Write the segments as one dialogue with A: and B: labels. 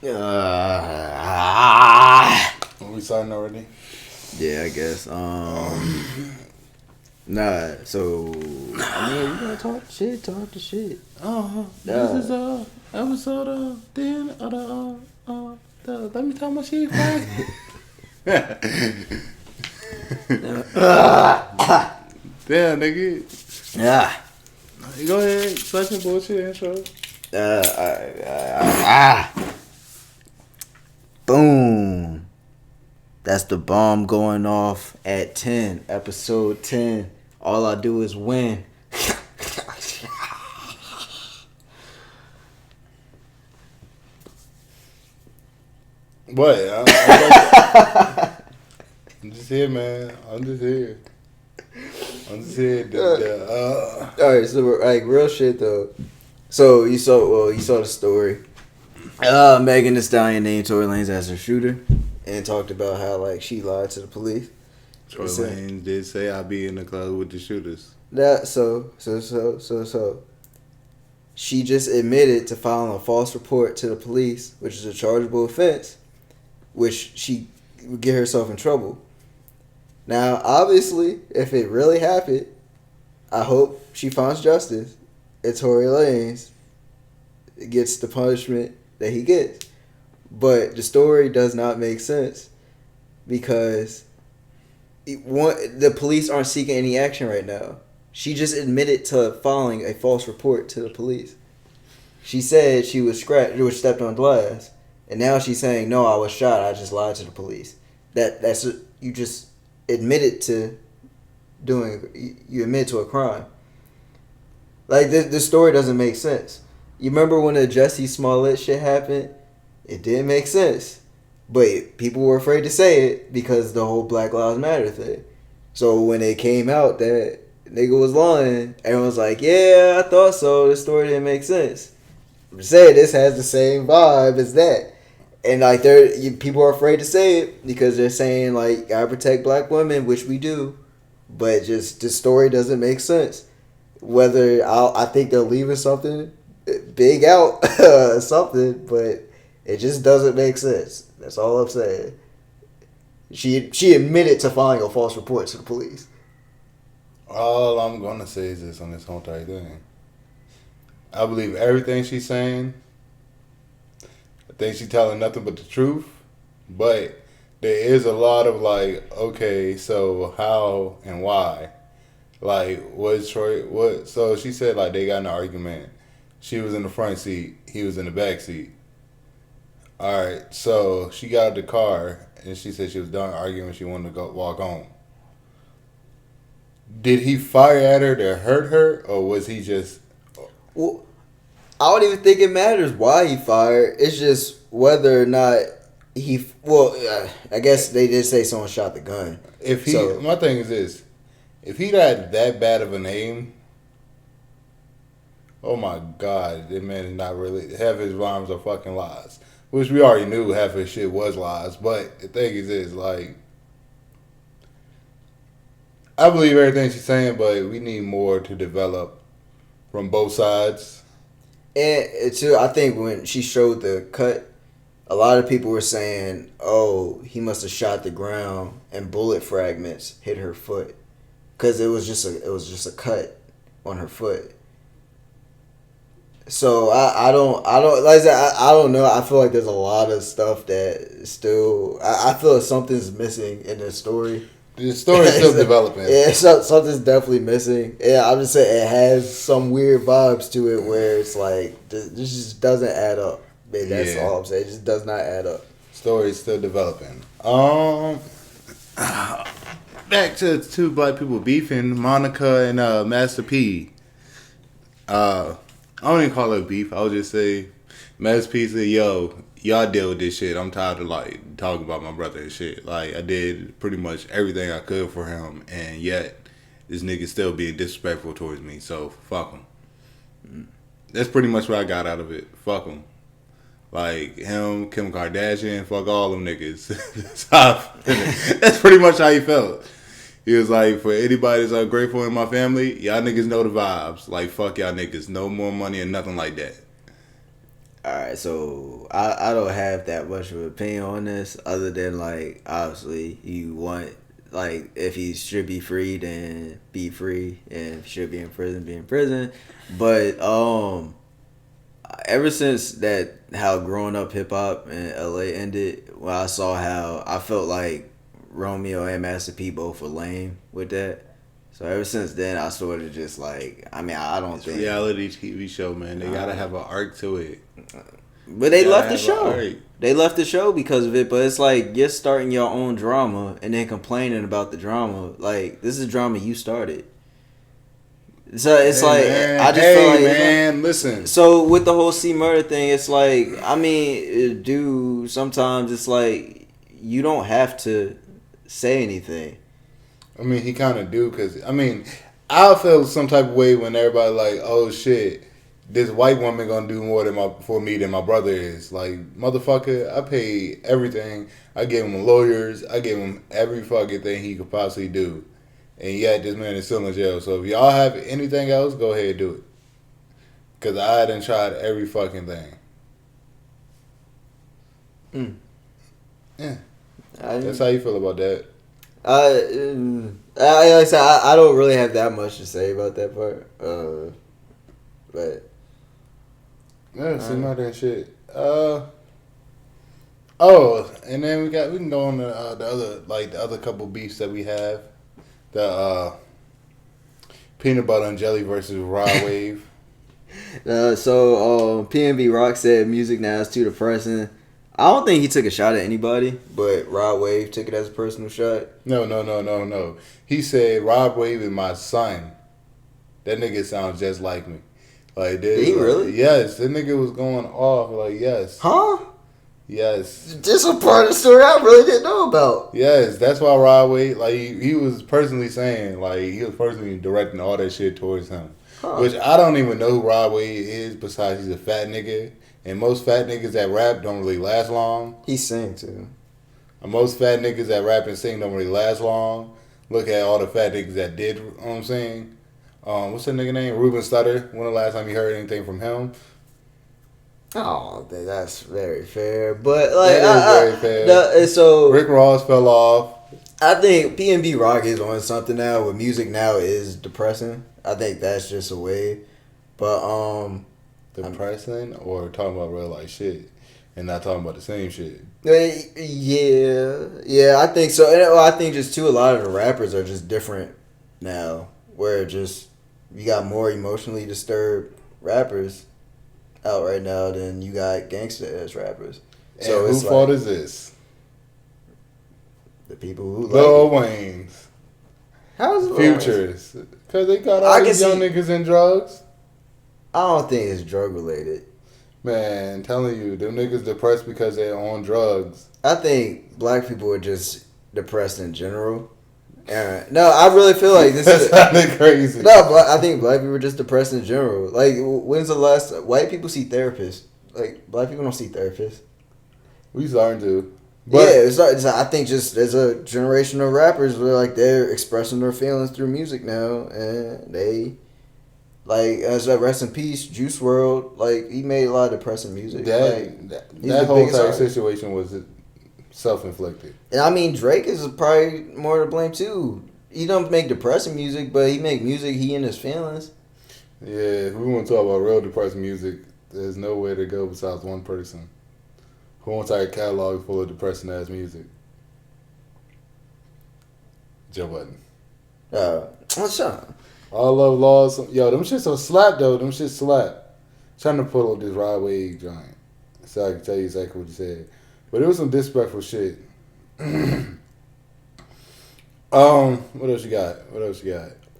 A: We starting already?
B: Yeah, I guess. Nah. So I mean, you gotta talk shit. Talk the shit.
A: This is episode then the let me talk my shit. Damn, nigga.
B: Yeah.
A: Go ahead, such a bullshit intro.
B: Boom. That's the bomb going off at 10. Episode 10. All I do is win.
A: What? I'm just here, man. I'm just here.
B: Alright, so like real shit though. So you saw the story. MegTheeStallion named Tory Lanez as her shooter and talked about how like she lied to the police.
A: Tory Lanez did say I'll be in the club with the shooters.
B: So she just admitted to filing a false report to the police, which is a chargeable offense, which she would get herself in trouble. Now, obviously, if it really happened, I hope she finds justice and Tory Lanez gets the punishment that he gets. But the story does not make sense because the police aren't seeking any action right now. She just admitted to filing a false report to the police. She said she was stepped on glass, and now she's saying, no, I was shot, I just lied to the police. You just admitted to you admit to a crime. Like, this story doesn't make sense. You remember when the Jussie Smollett shit happened? It didn't make sense. But people were afraid to say it because the whole Black Lives Matter thing. So when it came out that nigga was lying, everyone's like, yeah, I thought so. This story didn't make sense. I'm saying this has the same vibe as that. And like people are afraid to say it because they're saying like, gotta protect black women, which we do. But just the story doesn't make sense. Whether I think they're leaving something big out, something, but it just doesn't make sense. That's all I'm saying. She admitted to filing a false report to the police.
A: All I'm gonna say is this on this whole entire thing. I believe everything she's saying. I think she's telling nothing but the truth. But there is a lot of like, okay, so how and why? Like, was Troy, what? So she said like they got in an argument. She was in the front seat. He was in the back seat. All right, so she got out of the car and she said she was done arguing. She wanted to go walk home. Did he fire at her to hurt her, or was he just?
B: Well, I don't even think it matters why he fired. It's just whether or not he. Well, I guess they did say someone shot the gun.
A: My thing is this: if he got that bad of a name, oh my God, that man is not really. Half his rhymes are fucking lies, which we already knew. Half his shit was lies. But the thing is this: like, I believe everything she's saying, but we need more to develop from both sides.
B: And too, I think when she showed the cut, a lot of people were saying, "Oh, he must have shot the ground and bullet fragments hit her foot," because it was just a cut on her foot. So I don't like I said, I don't know. I feel like there's a lot of stuff that still I feel like something's missing in this story.
A: The story's still developing.
B: Yeah, something's definitely missing. Yeah, I'm just saying it has some weird vibes to it where it's like this just doesn't add up. Man, that's all I'm saying. It just does not add up.
A: Story's still developing. Back to two black people beefing, Monica and Master P. I don't even call it beef. I would just say Master P said, "Yo, y'all deal with this shit. I'm tired of like talking about my brother and shit. Like I did pretty much everything I could for him, and yet this nigga still being disrespectful towards me. So fuck him." That's pretty much what I got out of it. Fuck him. Like him, Kim Kardashian, fuck all them niggas. That's pretty much how he felt. He was like, for anybody that's ungrateful in my family, y'all niggas know the vibes. Like fuck y'all niggas, no more money and nothing like that.
B: Alright, so I don't have that much of an opinion on this, other than like obviously you want like if he should be free then be free, and if he should be in prison. But ever since that how growing up hip hop in LA ended, when I saw how I felt like Romeo and Master P both were lame with that. So ever since then, I sort of just like, I mean, I don't think
A: reality TV show, man. They gotta have an arc to it.
B: But they left the show. They left the show because of it. But it's like you're starting your own drama and then complaining about the drama. Like this is drama you started. So it's
A: man.
B: I just feel like
A: man, listen.
B: So with the whole C murder thing, it's like I mean, dude. Sometimes it's like you don't have to say anything.
A: I mean, he kind of do because I mean, I feel some type of way when everybody like, oh shit, this white woman gonna do more for me than my brother is. Like, motherfucker, I pay everything. I gave him lawyers. I gave him every fucking thing he could possibly do, and yet this man is still in jail. So if y'all have anything else, go ahead and do it. Cause I done tried every fucking thing. Yeah, that's how you feel about that.
B: Like I said, I don't really have that much to say about that part. But
A: yeah, see my that shit. And then we can go on to the other couple beefs that we have. The peanut butter and jelly versus RodWave.
B: So PnB Rock said music now is too depressing. I don't think he took a shot at anybody, but RodWave took it as a personal shot.
A: No. He said RodWave is my son. That nigga sounds just like me. Like,
B: did he really?
A: Yes, that nigga was going off. Like, yes.
B: Huh?
A: Yes.
B: This was part of the story I really didn't know about.
A: Yes, that's why RodWave, like, he was personally saying, like, he was personally directing all that shit towards him. Huh. Which I don't even know who RodWave is, besides he's a fat nigga. And most fat niggas that rap don't really last long.
B: He sing too.
A: And most fat niggas that rap and sing don't really last long. Look at all the fat niggas that did, you know what I'm saying? What's that nigga name? Ruben Studdard. When the last time you heard anything from him?
B: Oh, that's very fair. But like,
A: that is very fair.
B: So
A: Rick Ross fell off.
B: I think PnBRock is on something now. With music now is depressing. I think that's just a way. But
A: depressing or talking about real life shit and not talking about the same shit.
B: Yeah, I think so. And I think just too, a lot of the rappers are just different now. Where just you got more emotionally disturbed rappers out right now than you got gangsta ass rappers.
A: And so whose fault is this?
B: The people who
A: Lil Wayne's.
B: How's it
A: Futures? Because they got all these young niggas in drugs.
B: I don't think it's drug related.
A: Man, I'm telling you, them niggas depressed because they're on drugs.
B: I think black people are just depressed in general. No, I really feel like this is
A: crazy.
B: No, but I think black people are just depressed in general. Like, when's the last white people see therapists? Like, black people don't see therapists.
A: We starting to.
B: But yeah, I think just there's a generation of rappers where like they're expressing their feelings through music now, and they like as a rest in peace, Juice WRLD. Like he made a lot of depressing music.
A: That whole entire situation was self-inflicted.
B: And I mean, Drake is probably more to blame too. He don't make depressing music, but he make music he in his feelings.
A: Yeah, if we want to talk about real depressing music, there's nowhere to go besides one person. Whole entire catalog full of depressing ass music. Joe Budden.
B: What's up?
A: All Love Laws. Yo, them shits are slap though. Them shits slap. Trying to pull up this RodWave joint so I can tell you exactly what he said. But it was some disrespectful shit. What else you got?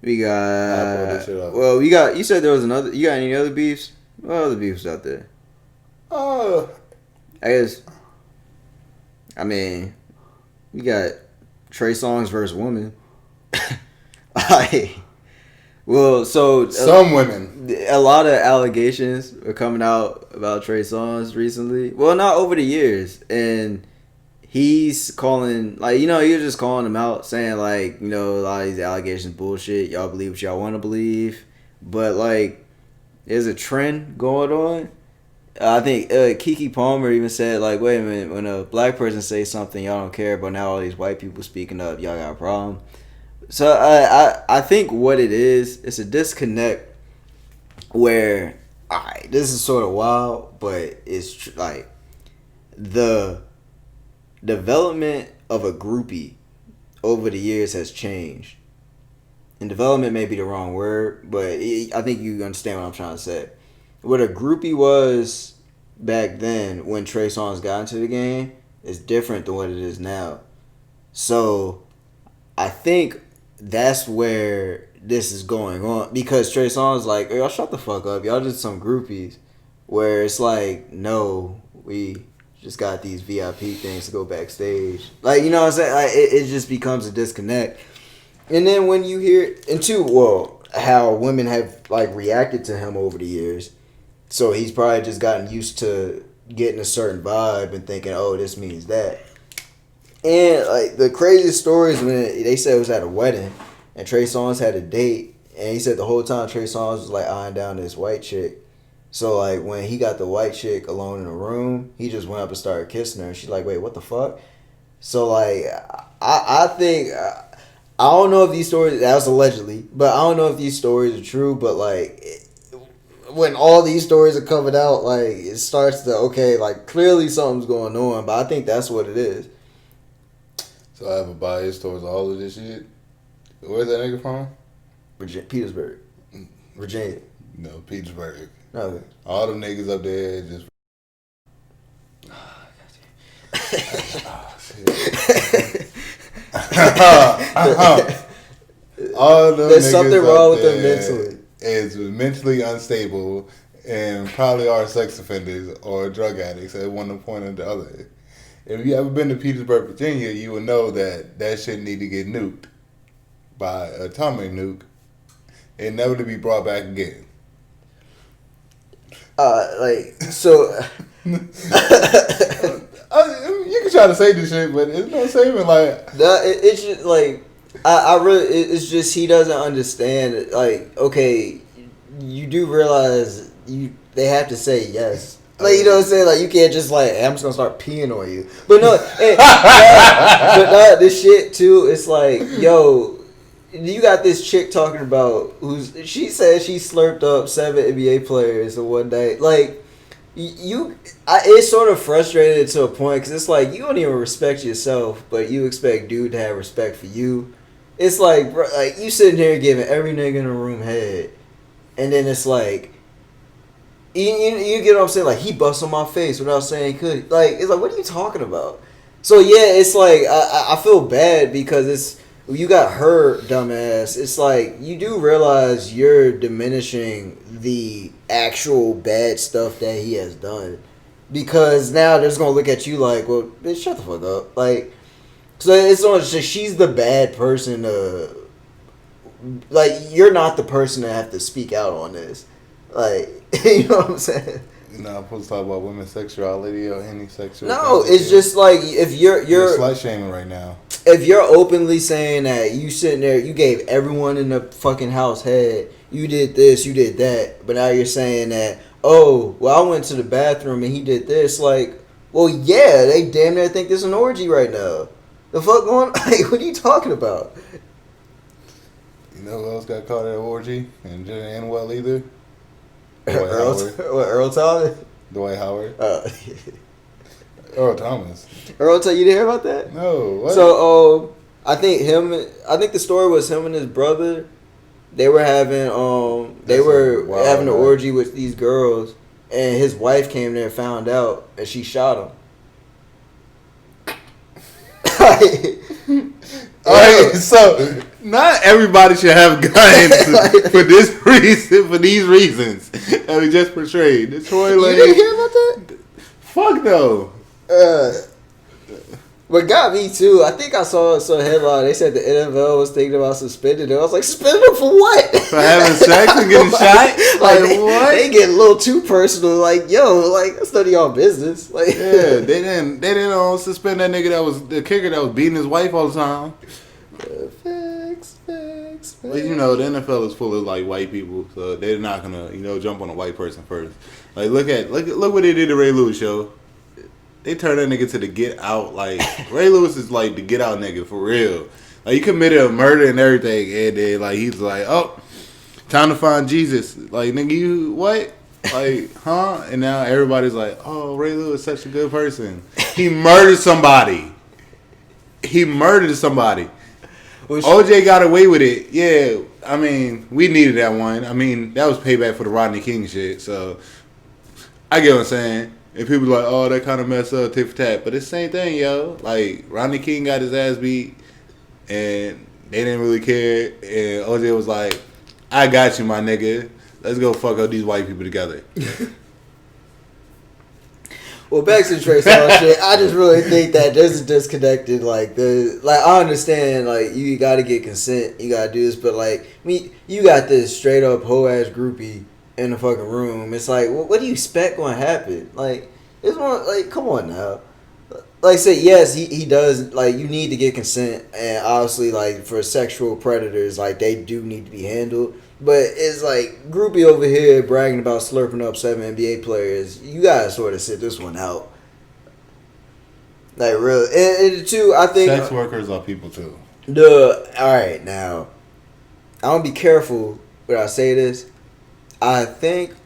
B: We got. Well, we got. You said there was another. You got any other beefs? What other beefs out there? I guess. I mean, we got Trey Songz versus women. Well, so
A: some women.
B: A lot of allegations are coming out about Trey Songz recently. Well, not over the years, and he's calling he was just calling them out, saying a lot of these allegations bullshit. Y'all believe what y'all want to believe, but there's a trend going on, I think Kiki Palmer even said, like, wait a minute, when a black person says something, y'all don't care, but now all these white people speaking up, y'all got a problem. So I think what it is, it's a disconnect where, alright, this is sort of wild, but it's like the development of a groupie over the years has changed. And development may be the wrong word, but I think you understand what I'm trying to say. What a groupie was back then when Trey Songz got into the game is different than what it is now. So I think that's where this is going on, because Trey Songz is like, y'all shut the fuck up, y'all just some groupies. Where it's like, no, we just got these VIP things to go backstage. Like, you know what I'm saying? Like, it just becomes a disconnect. And then when you hear, and two, well, how women have like reacted to him over the years. So he's probably just gotten used to getting a certain vibe and thinking, oh, this means that. And like the craziest stories when they said it was at a wedding and Trey Songz had a date, and he said the whole time Trey Songz was like eyeing down this white chick. So like when he got the white chick alone in a room, he just went up and started kissing her, and she's like, wait, what the fuck? So like I think I don't know if these stories, that was allegedly, but I don't know if these stories are true, but like when all these stories are coming out, like it starts to, okay, like clearly something's going on, but I think that's what it is.
A: So I have a bias towards all of this shit. Where's that nigga from?
B: Petersburg. Virginia.
A: No, Petersburg.
B: Okay.
A: All them niggas up there just. Oh, shit. All them
B: There's
A: niggas
B: something wrong with them mentally.
A: Is mentally unstable and probably are sex offenders or drug addicts at one point or the other. If you ever been to Petersburg, Virginia, you will know that shit need to get nuked by an atomic nuke and never to be brought back again.
B: So.
A: You can try to say this shit, but it's no saving. Like,
B: it's just like I really. It's just he doesn't understand. Like, okay, you do realize they have to say yes. Like, you know what I'm saying? Like, you can't just like, hey, I'm just gonna start peeing on you. But no, this shit too. It's like, yo, you got this chick talking about she said she slurped up 7 NBA players in one day. Like, it's sort of frustrated to a point because it's like you don't even respect yourself, but you expect dude to have respect for you. It's like, bro, like you sitting here giving every nigga in the room head, and then it's like, you get what I'm saying? Like, he busts on my face without saying he could. Like, it's like, what are you talking about? So yeah, it's like I feel bad because it's. You got her, dumbass. It's like, you do realize you're diminishing the actual bad stuff that he has done. Because now they're just going to look at you like, well, bitch, shut the fuck up. Like, so it's not just, she's the bad person to, like, you're not the person to have to speak out on this. Like, you know what I'm saying?
A: You're not supposed to talk about women's sexuality or any sexual.
B: No, it's just like, if you're
A: slut shaming right now.
B: If you're openly saying that you sitting there, you gave everyone in the fucking house head, you did this, you did that, but now you're saying that, oh, well, I went to the bathroom and he did this, like, well, yeah, they damn near think there's an orgy right now. The fuck going on? Like, what are you talking about?
A: You know who else got caught at an orgy and didn't end well either?
B: Earl Thomas?
A: Dwight Howard. Earl Thomas.
B: Earl, you didn't hear about that?
A: No. What?
B: So, I think the story was him and his brother. They were having an orgy with these girls, and his wife came there and found out, and she shot him.
A: Alright, so not everybody should have guns for this reason, for these reasons that we just portrayed. The Troy Lane.
B: You didn't hear about that?
A: Fuck no.
B: What got me too, I think I saw a headline. They said the NFL was thinking about suspending him. I was like, suspend him for what?
A: For having sex and getting shot? Like, what?
B: They get a little too personal. Like, yo, like, that's none of y'all business. Like,
A: yeah, they didn't suspend that nigga that was the kicker that was beating his wife all the time.
B: Facts.
A: But you know, the NFL is full of like white people, so they're not gonna jump on a white person first. Like look what they did to Ray Lewis show. They turned that nigga to the get out. Like Ray Lewis is like the get out nigga for real. Like he committed a murder and everything, and then like he's like, oh, time to find Jesus. Like nigga, you what? Like huh? And now everybody's like, oh, Ray Lewis is such a good person. He murdered somebody. OJ got away with it. Yeah, I mean, we needed that one. I mean, that was payback for the Rodney King shit. So I get what I'm saying. And people like, oh, that kind of messed up, tit for tat. But it's the same thing, yo. Like, Rodney King got his ass beat, and they didn't really care. And OJ was like, I got you, my nigga. Let's go fuck up these white people together.
B: Well, back to the Trey Songz shit. I just really think that this is disconnected. Like I understand, like you got to get consent, you got to do this, but like you got this straight up hoe ass groupie in the fucking room. It's like, what do you expect going to happen? Like it's one, like come on now. Like I said, yes, he does. Like you need to get consent, and obviously, like for sexual predators, like they do need to be handled. But it's like groupie over here bragging about slurping up 7 NBA players. You gotta sort of sit this one out. Like really, and too, I think
A: sex workers are people too.
B: All right, now I'm gonna be careful when I say this. I think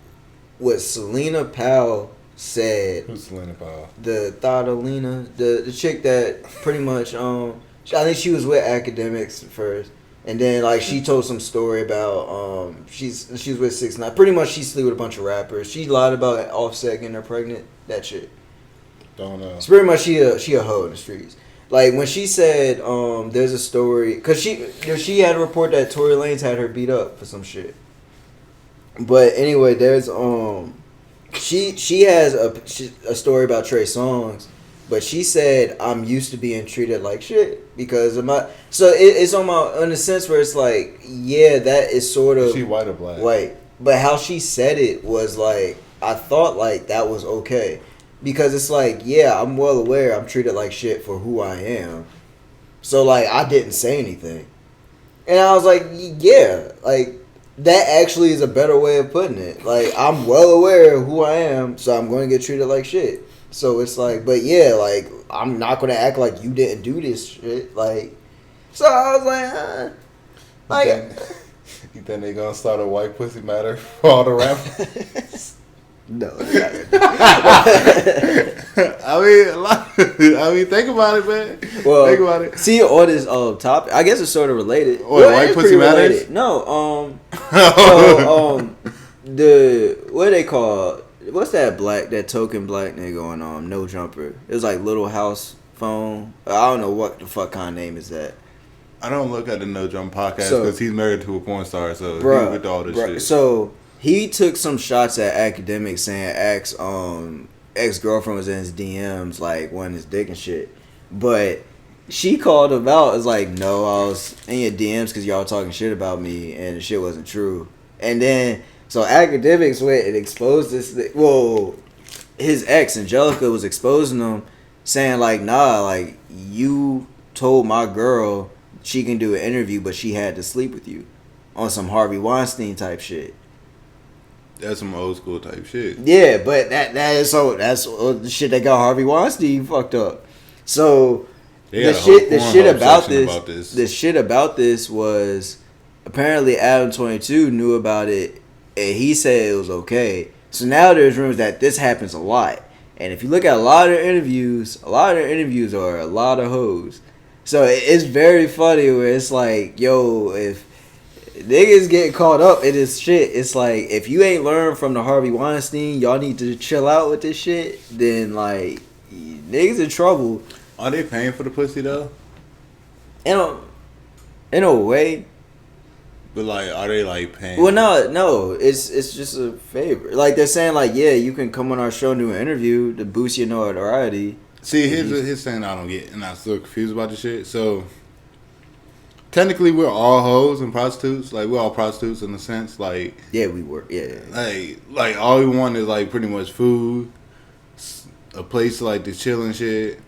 B: what Selena Powell said.
A: Who's Selena Powell?
B: The Thadalina, the chick that pretty much I think she was with academics first. And then, like, she told some story about she was with 6ix9ine. Pretty much, she slept with a bunch of rappers. She lied about Offset getting her pregnant. That shit.
A: Don't know.
B: So pretty much, she a hoe in the streets. Like when she said, there's a story because she had a report that Tory Lanez had her beat up for some shit. But anyway, there's she has a story about Trey Songz. But she said, I'm used to being treated like shit because of my... So it's on the sense where it's like, yeah, that is sort of...
A: Is she white or black?
B: White. But how she said it was like, I thought like that was okay. Because it's like, yeah, I'm well aware I'm treated like shit for who I am. So like, I didn't say anything. And I was like, yeah, like... That actually is a better way of putting it. Like, I'm well aware of who I am, so I'm going to get treated like shit. So it's like, but yeah, like, I'm not going to act like you didn't do this shit. Like, so I was like,
A: You think they going to start a white pussy matter for all the rappers?
B: No.
A: I mean, think about it, man.
B: Well,
A: think about it.
B: See, on this topic, I guess it's sort of related.
A: White pussy matters?
B: Related. No, so, what they call, what's that token black nigga on NoJumper? It was like Little House Phone. I don't know what the fuck kind of name is that.
A: I don't look at the NoJumper podcast because he's married to a porn star, so
B: bruh,
A: he's with all this shit.
B: So he took some shots at academics saying ex-girlfriend was in his DMs like wanting his dick and shit, but she called him out as like, no, I was in your DMs because y'all talking shit about me and the shit wasn't true. And then so academics went and exposed this thing. Well, his ex Angelica was exposing him, saying like, nah, like you told my girl she can do an interview but she had to sleep with you on some Harvey Weinstein type shit.
A: That's some old school type shit.
B: Yeah, but that's the shit that got Harvey Weinstein fucked up. So the shit about this was apparently Adam 22 knew about it and he said it was okay. So now there's rumors that this happens a lot. And if you look at a lot of their interviews are a lot of hoes. So it's very funny where it's like, yo, if niggas get caught up in this shit, it's like, if you ain't learned from the Harvey Weinstein, y'all need to chill out with this shit, then like, niggas in trouble.
A: Are they paying for the pussy though?
B: In a way.
A: But like, are they like paying?
B: Well, no, it's just a favor. Like they're saying, like, yeah, you can come on our show and do an interview to boost your notoriety.
A: See, here's thing I don't get, and I'm still confused about the shit. So, technically, we're all hoes and prostitutes. Like, we're all prostitutes in a sense. Like,
B: yeah, we were. Yeah.
A: Like all we want is like pretty much food, a place like to chill and shit.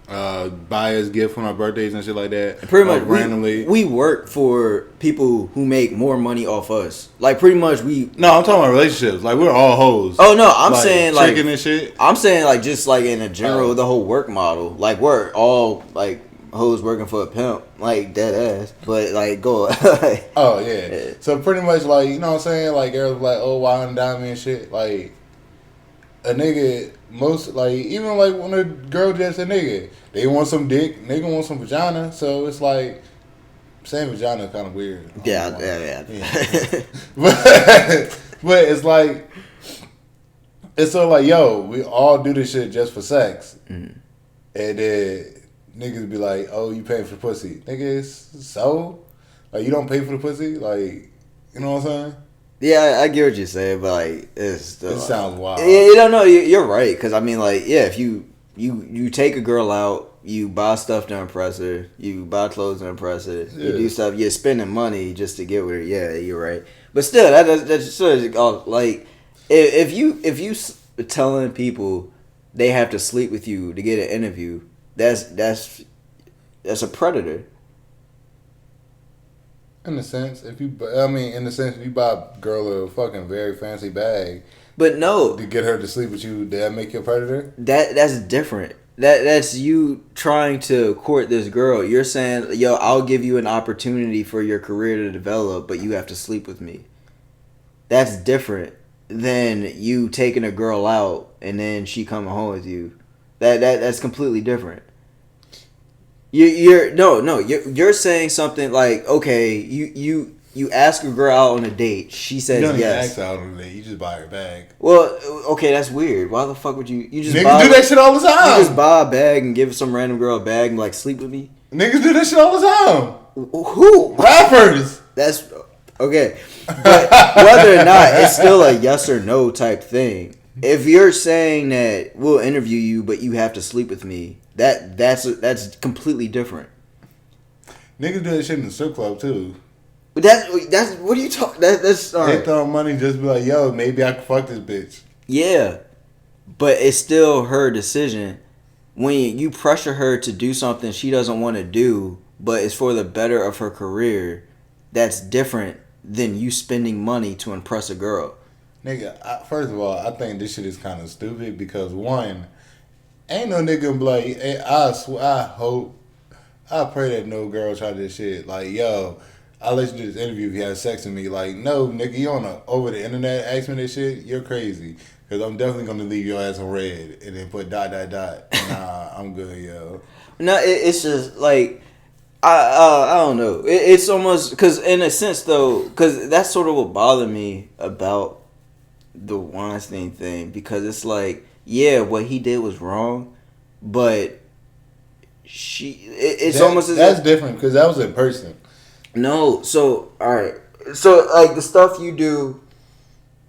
A: buy us gift on our birthdays and shit like that.
B: Pretty much,
A: randomly.
B: We work for people who make more money off us. Like, pretty much we...
A: No, I'm talking about relationships. Like, we're all hoes.
B: Oh, no, I'm saying, like...
A: Chicken and shit.
B: I'm saying, like, just, like, in a general, the whole work model. Like, we're all, like, hoes working for a pimp. Like, dead ass. But, like, go...
A: Oh, yeah. So, pretty much, like, you know what I'm saying? Like, girls like, oh, why and dime me and shit. Like, a nigga... Most, like, even, like, when a girl just a nigga, they want some dick, nigga want some vagina, so it's like, saying vagina kind of weird.
B: Yeah.
A: But it's like, it's so like, yo, we all do this shit just for sex. Mm-hmm. And then niggas be like, oh, you paying for the pussy. Niggas, so? Like, you don't pay for the pussy? Like, you know what I'm saying?
B: Yeah, I get what you're saying, but like it's still,
A: it sounds wild.
B: You don't know. You're right, because I mean, like, yeah, if you take a girl out, you buy stuff to impress her, you buy clothes to impress her, you do stuff, you're spending money just to get with her. Yeah, you're right. But still, that's sort of like if you telling people they have to sleep with you to get an interview, that's a predator.
A: In a sense, if you buy a girl a fucking very fancy bag,
B: but no,
A: to get her to sleep with you, that make you a predator?
B: That's different. That's you trying to court this girl. You're saying, yo, I'll give you an opportunity for your career to develop, but you have to sleep with me. That's different than you taking a girl out and then she coming home with you. That's completely different. You're saying something like, okay, you ask a girl out on a date, she says yes. You don't even ask her out on a date,
A: you just buy her a bag.
B: Well, okay, that's weird. Why the fuck would you just
A: niggas do that shit all the time?
B: You just buy a bag and give some random girl a bag and like sleep with me?
A: Niggas do that shit all the time.
B: Who?
A: Rappers.
B: That's okay. But whether or not, it's still a yes or no type thing. If you're saying that we'll interview you, but you have to sleep with me, that's completely different.
A: Niggas do that shit in the strip club too.
B: But that's what are you talking? That's all right.
A: They throw money, just be like, yo, maybe I can fuck this bitch.
B: Yeah, but it's still her decision. When you pressure her to do something she doesn't want to do, but it's for the better of her career, that's different than you spending money to impress a girl.
A: Nigga, first of all, I think this shit is kind of stupid because one, ain't no nigga be like, hey, I pray that no girl try this shit. Like, yo, I'll let you do this interview if you have sex with me. Like, no, nigga, you over the internet ask me this shit, you're crazy. Because I'm definitely going to leave your ass on red and then put ... Nah, I'm good, yo.
B: No, it's just like, I don't know. It's almost, because in a sense, though, because that's sort of what bothered me about the Weinstein thing, because it's like, yeah, what he did was wrong, but it's almost as
A: that's different because that was in person.
B: No, so all right, so like the stuff you do.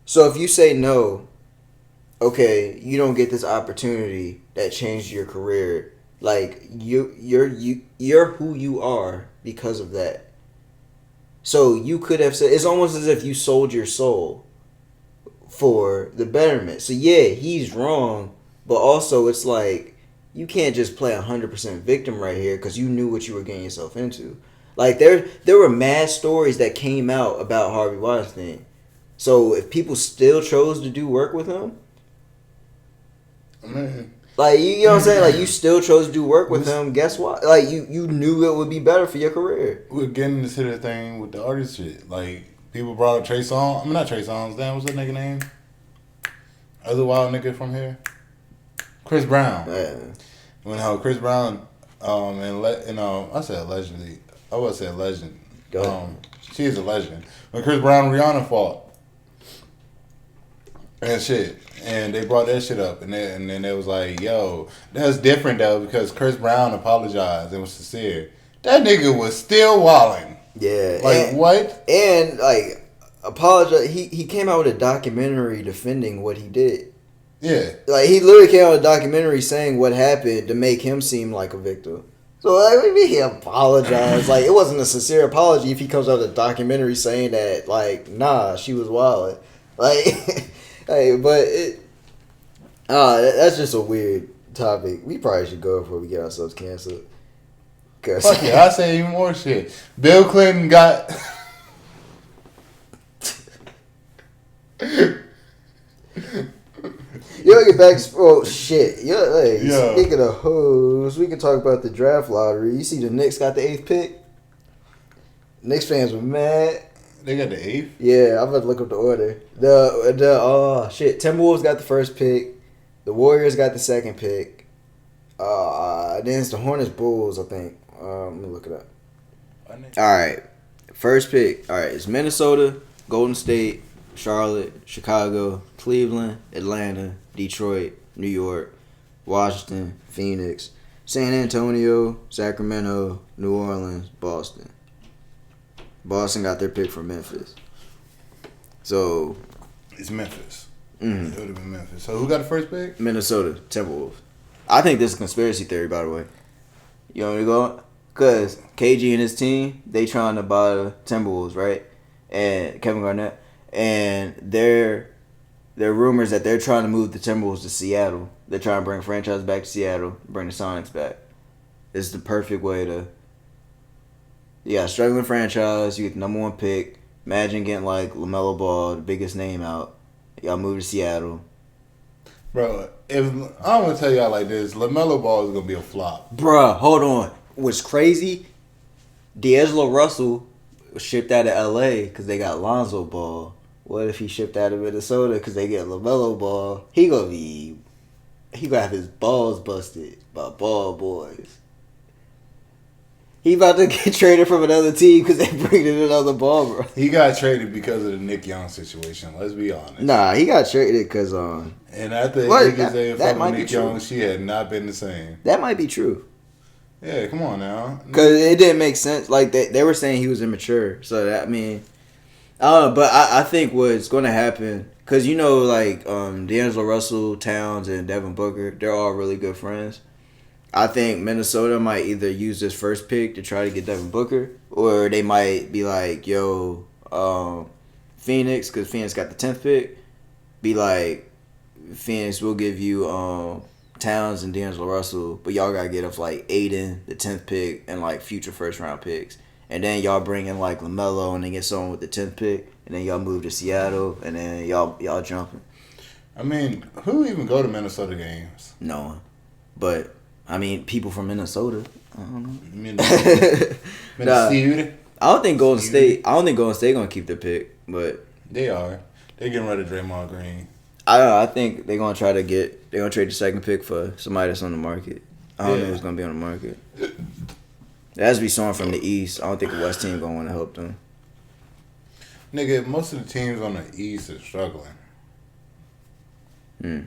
B: So if you say no, okay, you don't get this opportunity that changed your career. Like you're who you are because of that. So you could have said, it's almost as if you sold your soul for the betterment. So yeah, he's wrong, but also it's like you can't just play 100% victim right here because you knew what you were getting yourself into. Like there were mad stories that came out about Harvey Weinstein. So if people still chose to do work with him, like you know what I'm saying, like you still chose to do work with him. Guess what? Like you knew it would be better for your career.
A: We're getting into the thing with the artist shit. Like people brought up Trey Songz. I mean not Trey Songz. Damn, what's that nigga name? Other wild nigga from here. Chris Brown.
B: Yeah.
A: When Chris Brown I said allegedly. I would say a legend.
B: Go ahead.
A: She is a legend. When Chris Brown and Rihanna fought and shit, and they brought that shit up, and then it was like, yo, that's different though because Chris Brown apologized and was sincere. That nigga was still wilding.
B: Yeah.
A: Like what?
B: And like apologize. He came out with a documentary defending what he did.
A: Yeah.
B: Like he literally came out with a documentary saying what happened to make him seem like a victim. So like, what do you mean he apologized? Like it wasn't a sincere apology if he comes out with a documentary saying that like, nah, she was wild. Like, hey, but that's just a weird topic. We probably should go before we get ourselves canceled.
A: Fuck it, I say even more shit. Bill Clinton got.
B: Yo, get back. Oh shit. Yo, hey,
A: Yo.
B: Speaking of hoes, we can talk about the draft lottery. You see, the Knicks got the 8th pick. Knicks fans were mad.
A: They got the 8th?
B: Yeah, I'm about to look up the order. Timberwolves got the 1st pick. The Warriors got the 2nd pick. Then it's the Hornets Bulls, I think. Let me look it up. Alright. 1st pick. Alright, it's Minnesota, Golden State, Charlotte, Chicago, Cleveland, Atlanta, Detroit, New York, Washington, Phoenix, San Antonio, Sacramento, New Orleans, Boston. Boston got their pick from Memphis. So
A: It's Memphis.
B: Mm-hmm.
A: It would have been Memphis. So who got the 1st pick?
B: Minnesota Timberwolves. I think this is a conspiracy theory, by the way. You want me to go? Because KG and his team, they trying to buy the Timberwolves, right? And Kevin Garnett. And there are rumors that they're trying to move the Timberwolves to Seattle. They're trying to bring franchise back to Seattle, bring the Sonics back. This is the perfect way to... Yeah, struggling franchise, you get the number 1 pick. Imagine getting like LaMelo Ball, the biggest name out. Y'all move to Seattle.
A: Bro, I'm going to tell y'all like this. LaMelo Ball is going to be a flop.
B: Bruh, hold on. What's crazy, D'Angelo Russell was shipped out of L.A. because they got Lonzo Ball. What if he shipped out of Minnesota because they get LaMelo Ball? He gonna have his balls busted by ball boys. He about to get traded from another team because they bring in another ball, bro.
A: He got traded because of the Nick Young situation. Let's be honest.
B: Nah, he got traded because
A: And after
B: What?
A: niggas they
B: That might
A: fucking
B: be
A: Nick
B: true.
A: Young, she had not been the same.
B: that might be true.
A: Yeah, come on now.
B: Because it didn't make sense. Like, they were saying he was immature. So, that, I mean, I don't know. But I think what's going to happen, because, you know, like, D'Angelo Russell, Towns, and Devin Booker, they're all really good friends. I think Minnesota might either use this 1st pick to try to get Devin Booker, or they might be like, yo, Phoenix, because Phoenix got the 10th pick, be like, Phoenix, we'll give you Towns and D'Angelo Russell, but y'all got to get us like Aiden, the 10th pick, and like future 1st-round picks. And then y'all bring in like LaMelo and then get someone with the 10th pick, and then y'all move to Seattle, and then y'all jumping.
A: I mean, who even go to Minnesota games?
B: No one. But... I mean, people from Minnesota. I don't know.
A: Minnesota.
B: I don't think Golden State gonna keep their pick, but
A: They are. They getting rid of Draymond Green.
B: I don't know. I think they're gonna trade the 2nd pick for somebody that's on the market. I don't know who's gonna be on the market. It has to be someone from the East. I don't think the West team gonna want to help them.
A: Nigga, most of the teams on the East are struggling. I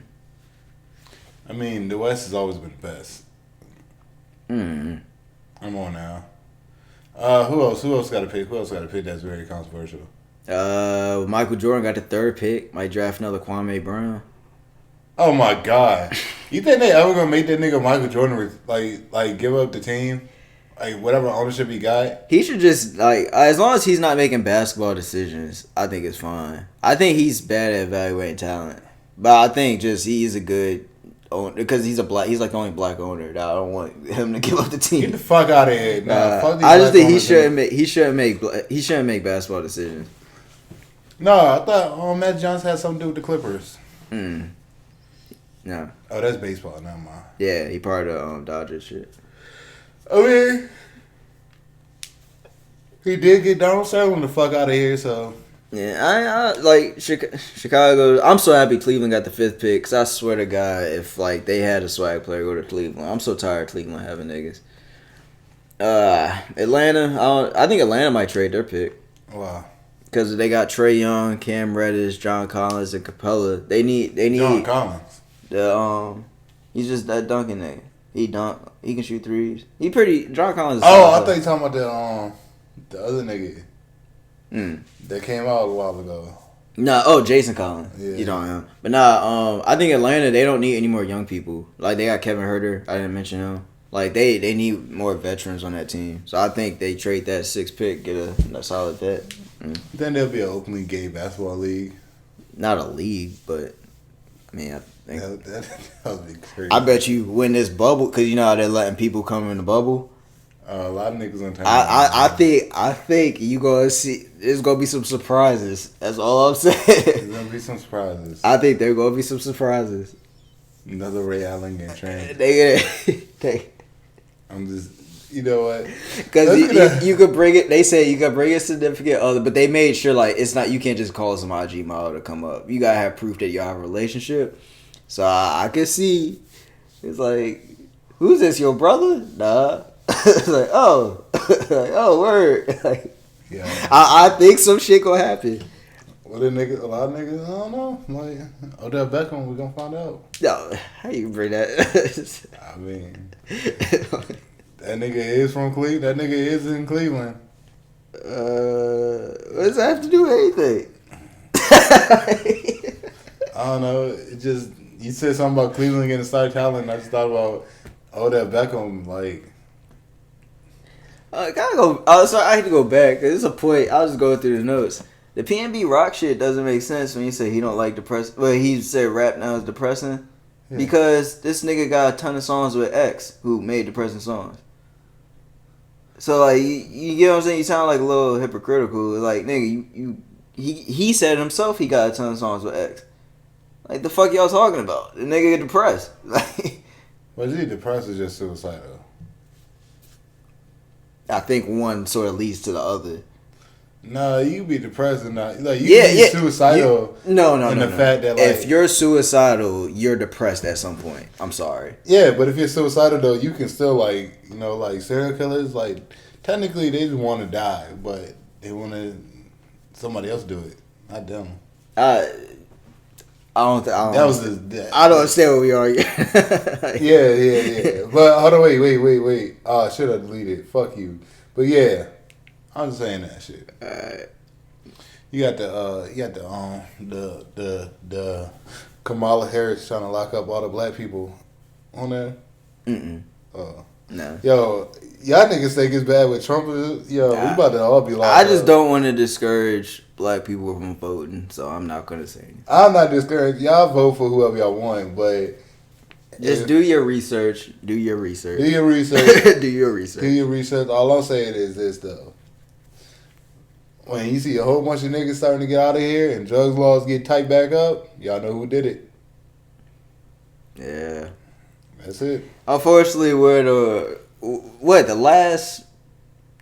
A: mean, the West has always been the best. Come on now. Who else got a pick? Who else got a pick that's very controversial?
B: Michael Jordan got the 3rd pick. Might draft another Kwame Brown.
A: Oh my God! You think they ever gonna make that nigga Michael Jordan like give up the team, like whatever ownership he got?
B: He should just as long as he's not making basketball decisions, I think it's fine. I think he's bad at evaluating talent, but I think just he's a good owner because he's like the only black owner that I don't want him to give up the team.
A: Get the fuck out of here! Nah, fuck these
B: I just think he shouldn't make basketball decisions.
A: No, I thought Matt Johnson had something to do with the Clippers.
B: No.
A: Oh, that's baseball. Never mind.
B: Yeah, he part of Dodgers shit.
A: I mean, he did get Donald Sterling the fuck out of here, so.
B: Yeah, I like Chicago. I'm so happy Cleveland got the 5th pick, because I swear to God, if like they had a swag player go to Cleveland, I'm so tired of Cleveland having niggas. Atlanta, I think Atlanta might trade their pick.
A: Wow.
B: Because they got Trey Young, Cam Reddish, John Collins, and Capella. They need
A: John Collins.
B: He's just that dunking nigga. He can shoot threes. John Collins.
A: Oh, I thought you were talking about the other nigga that came out a while ago.
B: Jason Collins. Yeah. You don't know. But I think Atlanta, they don't need any more young people. Like, they got Kevin Huerter. I didn't mention him. Like, they need more veterans on that team. So I think they trade that 6th pick, get a solid vet.
A: Then there'll be an openly gay basketball league.
B: Not a league, but I mean,
A: That would be crazy.
B: I bet you when this bubble, because you know how they're letting people come in the bubble.
A: A lot of niggas on time.
B: I think you gonna see. There's gonna be some surprises. That's all I'm saying.
A: There's gonna be some surprises.
B: I think there gonna be some surprises.
A: Another Ray Allen getting trained. I'm just. You know what?
B: Because you could bring it. They say you could bring a significant other, but they made sure like it's not. You can't just call some IG model to come up. You gotta have proof that you have a relationship. So I could see. It's like, who's this? Your brother? Nah. It's like, oh, word. Like, yeah. I think some shit gonna happen.
A: Well, a lot of niggas, I don't know. Like Odell Beckham, we gonna find out.
B: No, how you bring that?
A: I mean. That nigga is from Cleveland. That nigga is in Cleveland.
B: What does that have to do with anything?
A: I don't know. It just, you said something about Cleveland getting star talent. I just thought about Odell Beckham. Like,
B: I gotta go. Oh, sorry, I had to go back. There's a point. I was just going through the notes. The PnBRock shit doesn't make sense when you say he don't like depressing. Well, he said rap now is depressing because this nigga got a ton of songs with X who made depressing songs. So like you get what I'm saying? You sound like a little hypocritical. Like nigga, he said himself he got a ton of songs with X. Like the fuck y'all talking about? The nigga get depressed. Like,
A: was he depressed or just suicidal?
B: I think one sort of leads to the other.
A: No, you be depressed and not like you be suicidal.
B: No.
A: The fact that like,
B: if you're suicidal, you're depressed at some point. I'm sorry.
A: Yeah, but if you're suicidal though, you can still like like serial killers. Like technically, they just want to die, but they want to somebody else do it, not them. I don't understand what we are. Yeah. But hold on, wait. I should have deleted. Fuck you. But yeah. I'm just saying that shit. You got the Kamala Harris trying to lock up all the black people on there. No. Yo, y'all niggas think it's bad with Trump. We about to all be locked up.
B: I just don't want to discourage black people from voting, so I'm not gonna say anything.
A: I'm not discouraged. Y'all vote for whoever y'all want, but
B: just do your research. Do your research.
A: All I'm saying is this though. When you see a whole bunch of niggas starting to get out of here and drugs laws get tight back up, y'all know who did it.
B: Yeah.
A: That's it.
B: Unfortunately, the last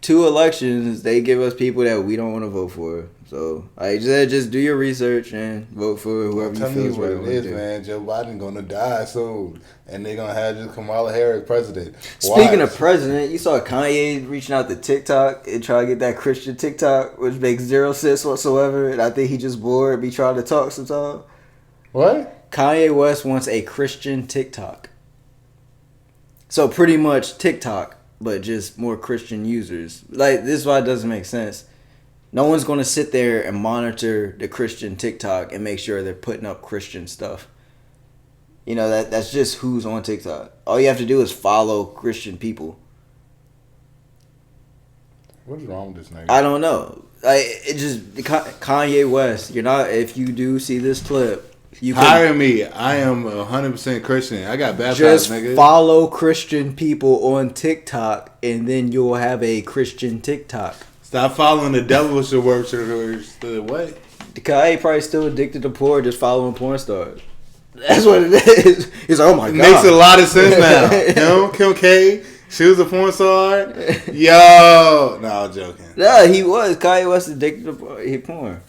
B: two elections, they give us people that we don't want to vote for. So, I just do your research and vote for whoever you feel is right.
A: What it is, man. Joe Biden gonna die soon, and they gonna have just Kamala Harris president.
B: Speaking of president, you saw Kanye reaching out to TikTok and trying to get that Christian TikTok, which makes zero sense whatsoever. And I think he just bored and be trying to talk sometimes.
A: What?
B: Kanye West wants a Christian TikTok. So pretty much TikTok, but just more Christian users. Like, this is why it doesn't make sense. No one's going to sit there and monitor the Christian TikTok and make sure they're putting up Christian stuff. You know, that's just who's on TikTok. All you have to do is follow Christian people.
A: What's wrong with this nigga?
B: I don't know. Kanye West, you're not, if you do see this clip, you can
A: hire me. I am 100% Christian. I got baptized,
B: just
A: nigga.
B: Follow Christian people on TikTok and then you'll have a Christian TikTok.
A: Stop following the devilish worshippers. What?
B: Kanye probably still addicted to porn, just following porn stars. That's what it is. He's like, oh my god.
A: Makes a lot of sense now. Kim K, she was a porn star. Yo. No, I'm joking.
B: No, he was. Kanye West addicted to porn.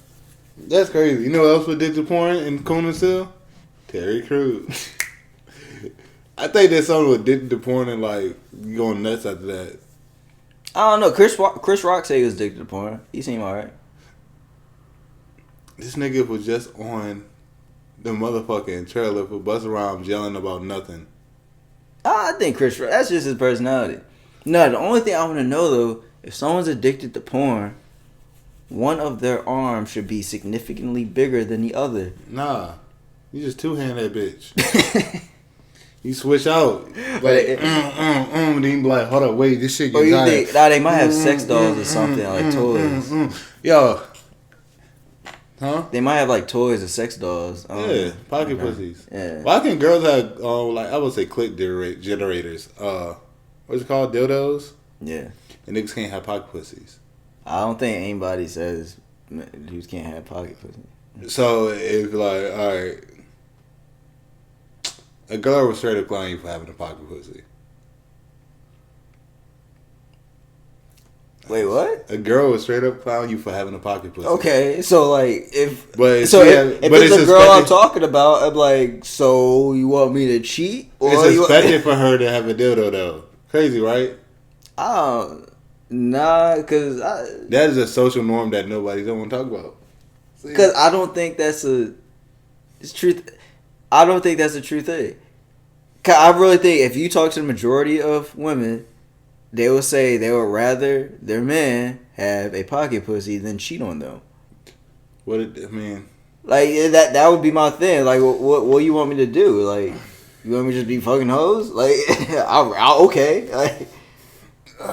A: That's crazy. You know what else was addicted to porn in Conan still? Terry Crews. I think there's someone who addicted to porn and like going nuts after that.
B: I don't know. Chris Rock said he was addicted to porn. He seemed alright.
A: This nigga was just on the motherfucking trailer for Busta Rhymes yelling about nothing.
B: I think Chris Rock, that's just his personality. No, the only thing I want to know though, if someone's addicted to porn, one of their arms should be significantly bigger than the other.
A: Nah. You just two-hand that bitch. You switch out. Like, then you be like, hold up, wait, this shit get giant.
B: They might have sex dolls or something, like toys.
A: Yo. Huh?
B: They might have like toys or sex dolls.
A: Yeah, pocket pussies.
B: Yeah.
A: Why can girls have like I would say click generators? What's it called? Dildos.
B: Yeah.
A: And niggas can't have pocket pussies.
B: I don't think anybody says dudes can't have pocket pussy.
A: So if like, all right, a girl was straight up clowning you for having a pocket pussy.
B: Wait, what?
A: A girl was straight up clowning you for having a pocket pussy.
B: Okay, so like if
A: But
B: so if it's a girl I'm
A: expected-
B: talking about, I'm like, so you want me to cheat? Or
A: It's
B: you
A: expected for her to have a dildo though. Crazy, right?
B: Nah, cause
A: That is a social norm that nobody don't want to talk about. See?
B: Because I don't think that's it's truth. I don't think that's a true thing. 'Cause I really think if you talk to the majority of women, they will say they would rather their man have a pocket pussy than cheat on them.
A: I mean,
B: Like that would be my thing. Like what you want me to do? Like you want me to just be fucking hoes? Like I okay. Like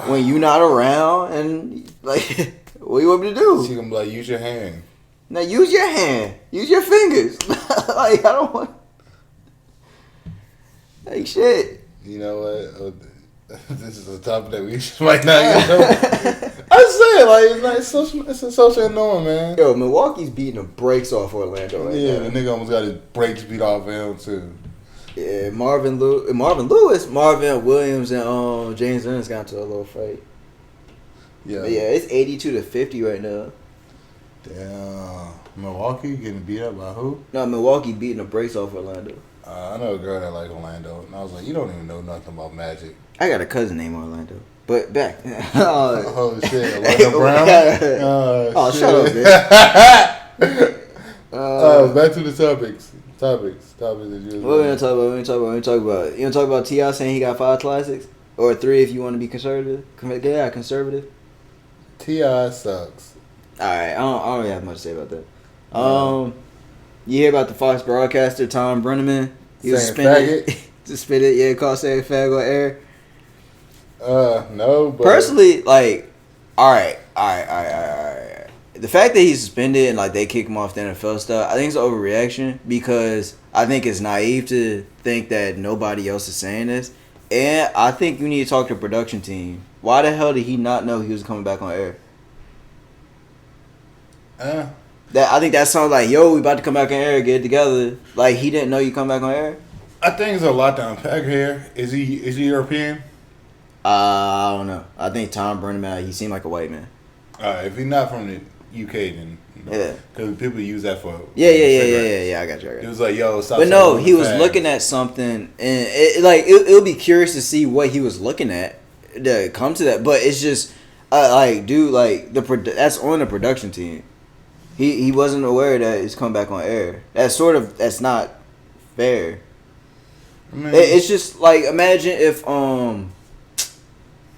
B: when you not around and like what you want me to do?
A: she gonna be like, use your hand.
B: Now use your hand. Use your fingers. Like I don't want. Like shit.
A: You know what? This is a topic that we might not get into. I say like it's not social. It's a social norm, man.
B: Yo, Milwaukee's beating the brakes off Orlando right
A: Yeah,
B: now.
A: the nigga almost got his brakes beat off of him too.
B: Yeah, Marvin Williams, and James Ennis got into a little fight.
A: Yeah,
B: But yeah, it's 82-50 right now.
A: Damn, Milwaukee getting beat up by who?
B: No, Milwaukee beating the brakes off Orlando.
A: I know a girl that like Orlando, and I was like, you don't even know nothing about Magic.
B: I got a cousin named Orlando. But back.
A: Oh shit, Orlando Brown.
B: Oh,
A: shit.
B: shut up, bitch.
A: Back to the topics. Topics that you.
B: What we gonna talk about? You gonna talk about T.I. saying he got 5 classics? Or 3 if you want to be conservative? Yeah, conservative.
A: T.I. sucks.
B: Alright, I don't really have much to say about that. You hear about the Fox broadcaster Brennaman? He was
A: Saying
B: suspended, yeah, called saying fag on air.
A: No, but
B: Personally, like, alright. The fact that he's suspended and like they kick him off the NFL stuff, I think it's an overreaction because I think it's naive to think that nobody else is saying this. And I think you need to talk to the production team. Why the hell did he not know he was coming back on air? I think that sounds like, yo, we about to come back on air, get it together. Like he didn't know you come back on air.
A: I think there's a lot to unpack here. Is he European?
B: I don't know. I think ThomBrennaman, he seemed like a white man.
A: If he's not from the UK, then
B: Yeah.
A: because people use that for
B: Yeah. I got you.
A: It was like, yo, stop.
B: But no, he was
A: fags.
B: looking at something, and it'll be curious to see what he was looking at to come to that. But it's just that's on the production team. He wasn't aware that he's coming back on air. That's not fair.
A: I mean,
B: It's just like imagine if all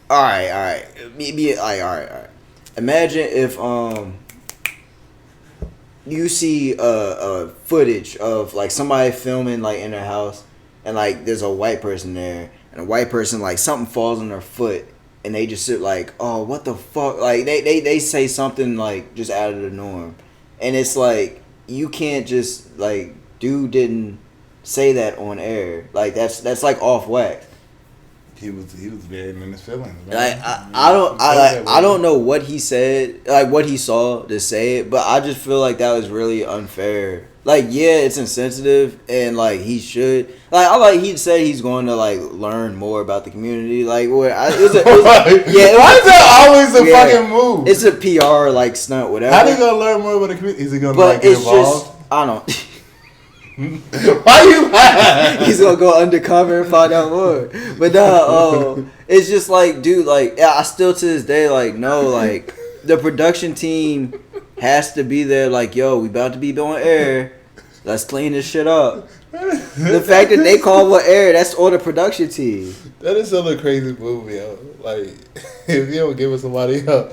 B: right. Imagine if you see footage of like somebody filming like in their house and like there's a white person there and a white person like something falls on their foot and they just sit like, oh, what the fuck, like they say something like just out of the norm and it's like you can't just like dude didn't say that on air, like that's like off whack.
A: he was very in his feelings. Man.
B: Like I don't know what he said, like what he saw to say it, but I just feel like that was really unfair. Like yeah, it's insensitive and like he should he said he's going to like learn more about the community. Like why is
A: that always a fucking move?
B: It's a PR like stunt, whatever.
A: How they gonna learn more about the community? Is he gonna
B: But
A: get
B: it's
A: involved?
B: just I don't.
A: Why you laughing?
B: He's gonna go undercover and find out more. But no, it's just like, dude, like I still to this day like no, like the production team has to be there. Like, yo, we about to be on air. Let's clean this shit up. The fact that they call on air, that's on the production team.
A: That is still a crazy move, yo. Like, if you don't give us somebody up,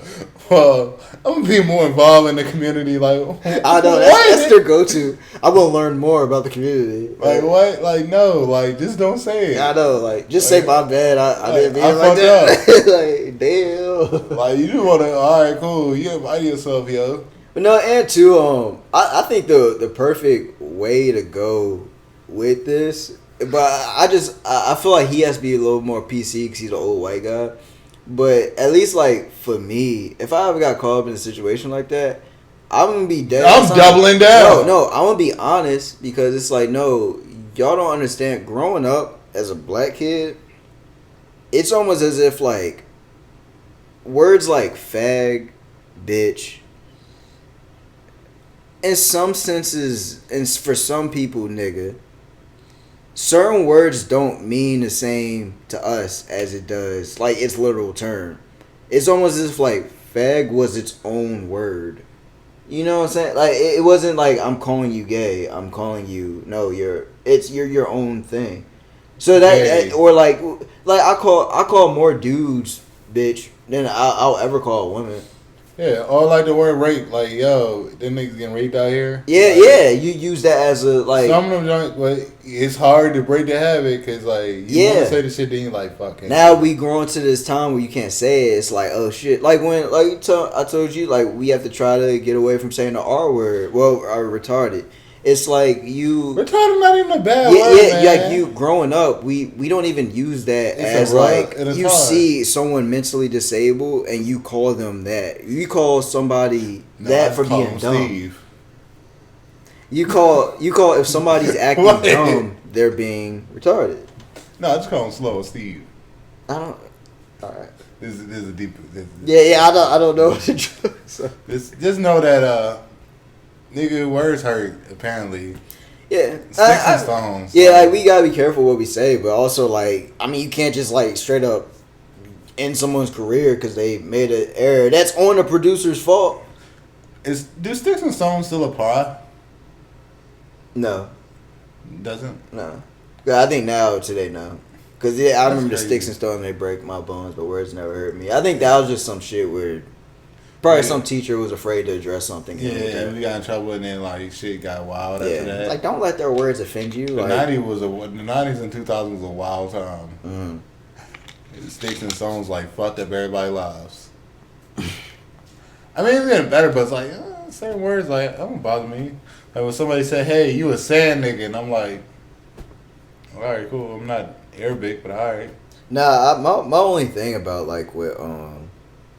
A: well, I'm gonna be more involved in the community. Like,
B: I know that's their go-to. I'm gonna learn more about the community.
A: Like what? Like no. Like just don't say it.
B: I know. Like just say my bad. I didn't mean it like
A: fucked
B: that. Like damn.
A: Like you just wanna. All right, cool. You invite yourself, yo.
B: But no, and too, I think the perfect way to go with this, but I feel like he has to be a little more PC because he's an old white guy. But at least like for me, if I ever got caught up in a situation like that, I'm gonna be dead.
A: I'm doubling down.
B: No, I'm gonna be honest because it's like no, y'all don't understand. Growing up as a black kid, it's almost as if like words like fag, bitch. In some senses, and for some people, nigga, certain words don't mean the same to us as it does, like its literal term. It's almost as if like fag was its own word. You know what I'm saying? Like it wasn't like I'm calling you gay. I'm calling you no. You're your own thing. So that or like I call more dudes bitch than I'll ever call a woman.
A: Yeah, or like the word rape, like yo, them niggas getting raped out here.
B: Yeah,
A: like,
B: yeah, you use that as a like.
A: Some of them don't, but it's hard to break the habit because like you want to say the shit, then you like fucking.
B: Now we growing to this time where you can't say it. It's like oh shit, like when I told you like we have to try to get away from saying the R word. Well, are retarded. It's like you
A: retarded not even a bad word.
B: Yeah, like you growing up, we don't even use that as like you hard. See someone mentally disabled and you call them that. You call somebody that for being dumb. Steve. You call if somebody's acting dumb, they're being retarded.
A: No, I just call him slow, Steve.
B: I don't. All right.
A: This is a deep.
B: Yeah. I don't know what to do. So.
A: Just know that. Nigga, words hurt, apparently.
B: Yeah.
A: Sticks and stones.
B: Yeah, like, we gotta be careful what we say, but also, like, I mean, you can't just, like, straight up end someone's career because they made an error. That's on the producer's fault.
A: Do sticks and stones still apply?
B: No.
A: Doesn't?
B: No. I think today, no. Because, I remember the sticks and stones, they break my bones, but words never hurt me. I think that was just some shit where... Probably some teacher was afraid to address something.
A: Yeah, we got in trouble and then like shit got wild after that.
B: Like don't let their words offend you.
A: The '90s and 2000s was a wild time. Mm-hmm. Sticks and stones like fucked up everybody's lives. I mean, it's getting better, but it's like certain words like that don't bother me. Like when somebody said, "Hey, you a sand nigga," and I'm like, "All right, cool. I'm not Arabic, but all right."
B: Nah, my only thing about like with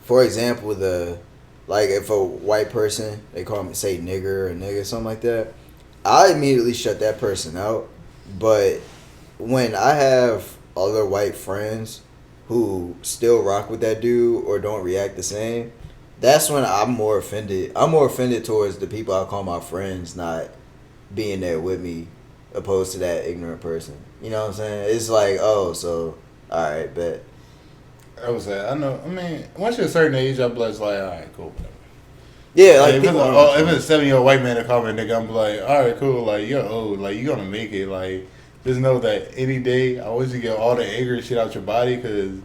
B: for example like if a white person, they call me say nigger or nigga, something like that, I immediately shut that person out. But when I have other white friends who still rock with that dude or don't react the same, that's when I'm more offended. I'm more offended towards the people I call my friends not being there with me opposed to that ignorant person. You know what I'm saying? It's like, oh, so, alright, bet.
A: I would say, I know. I mean, once you're a certain age, I'm like, all right, cool, whatever.
B: Yeah, like
A: if it's a 7-year-old white man that call me a nigga, I'm like, all right, cool. Like you're old, like you're gonna make it. Like just know that any day, I want you to get all the anger and shit out your body, because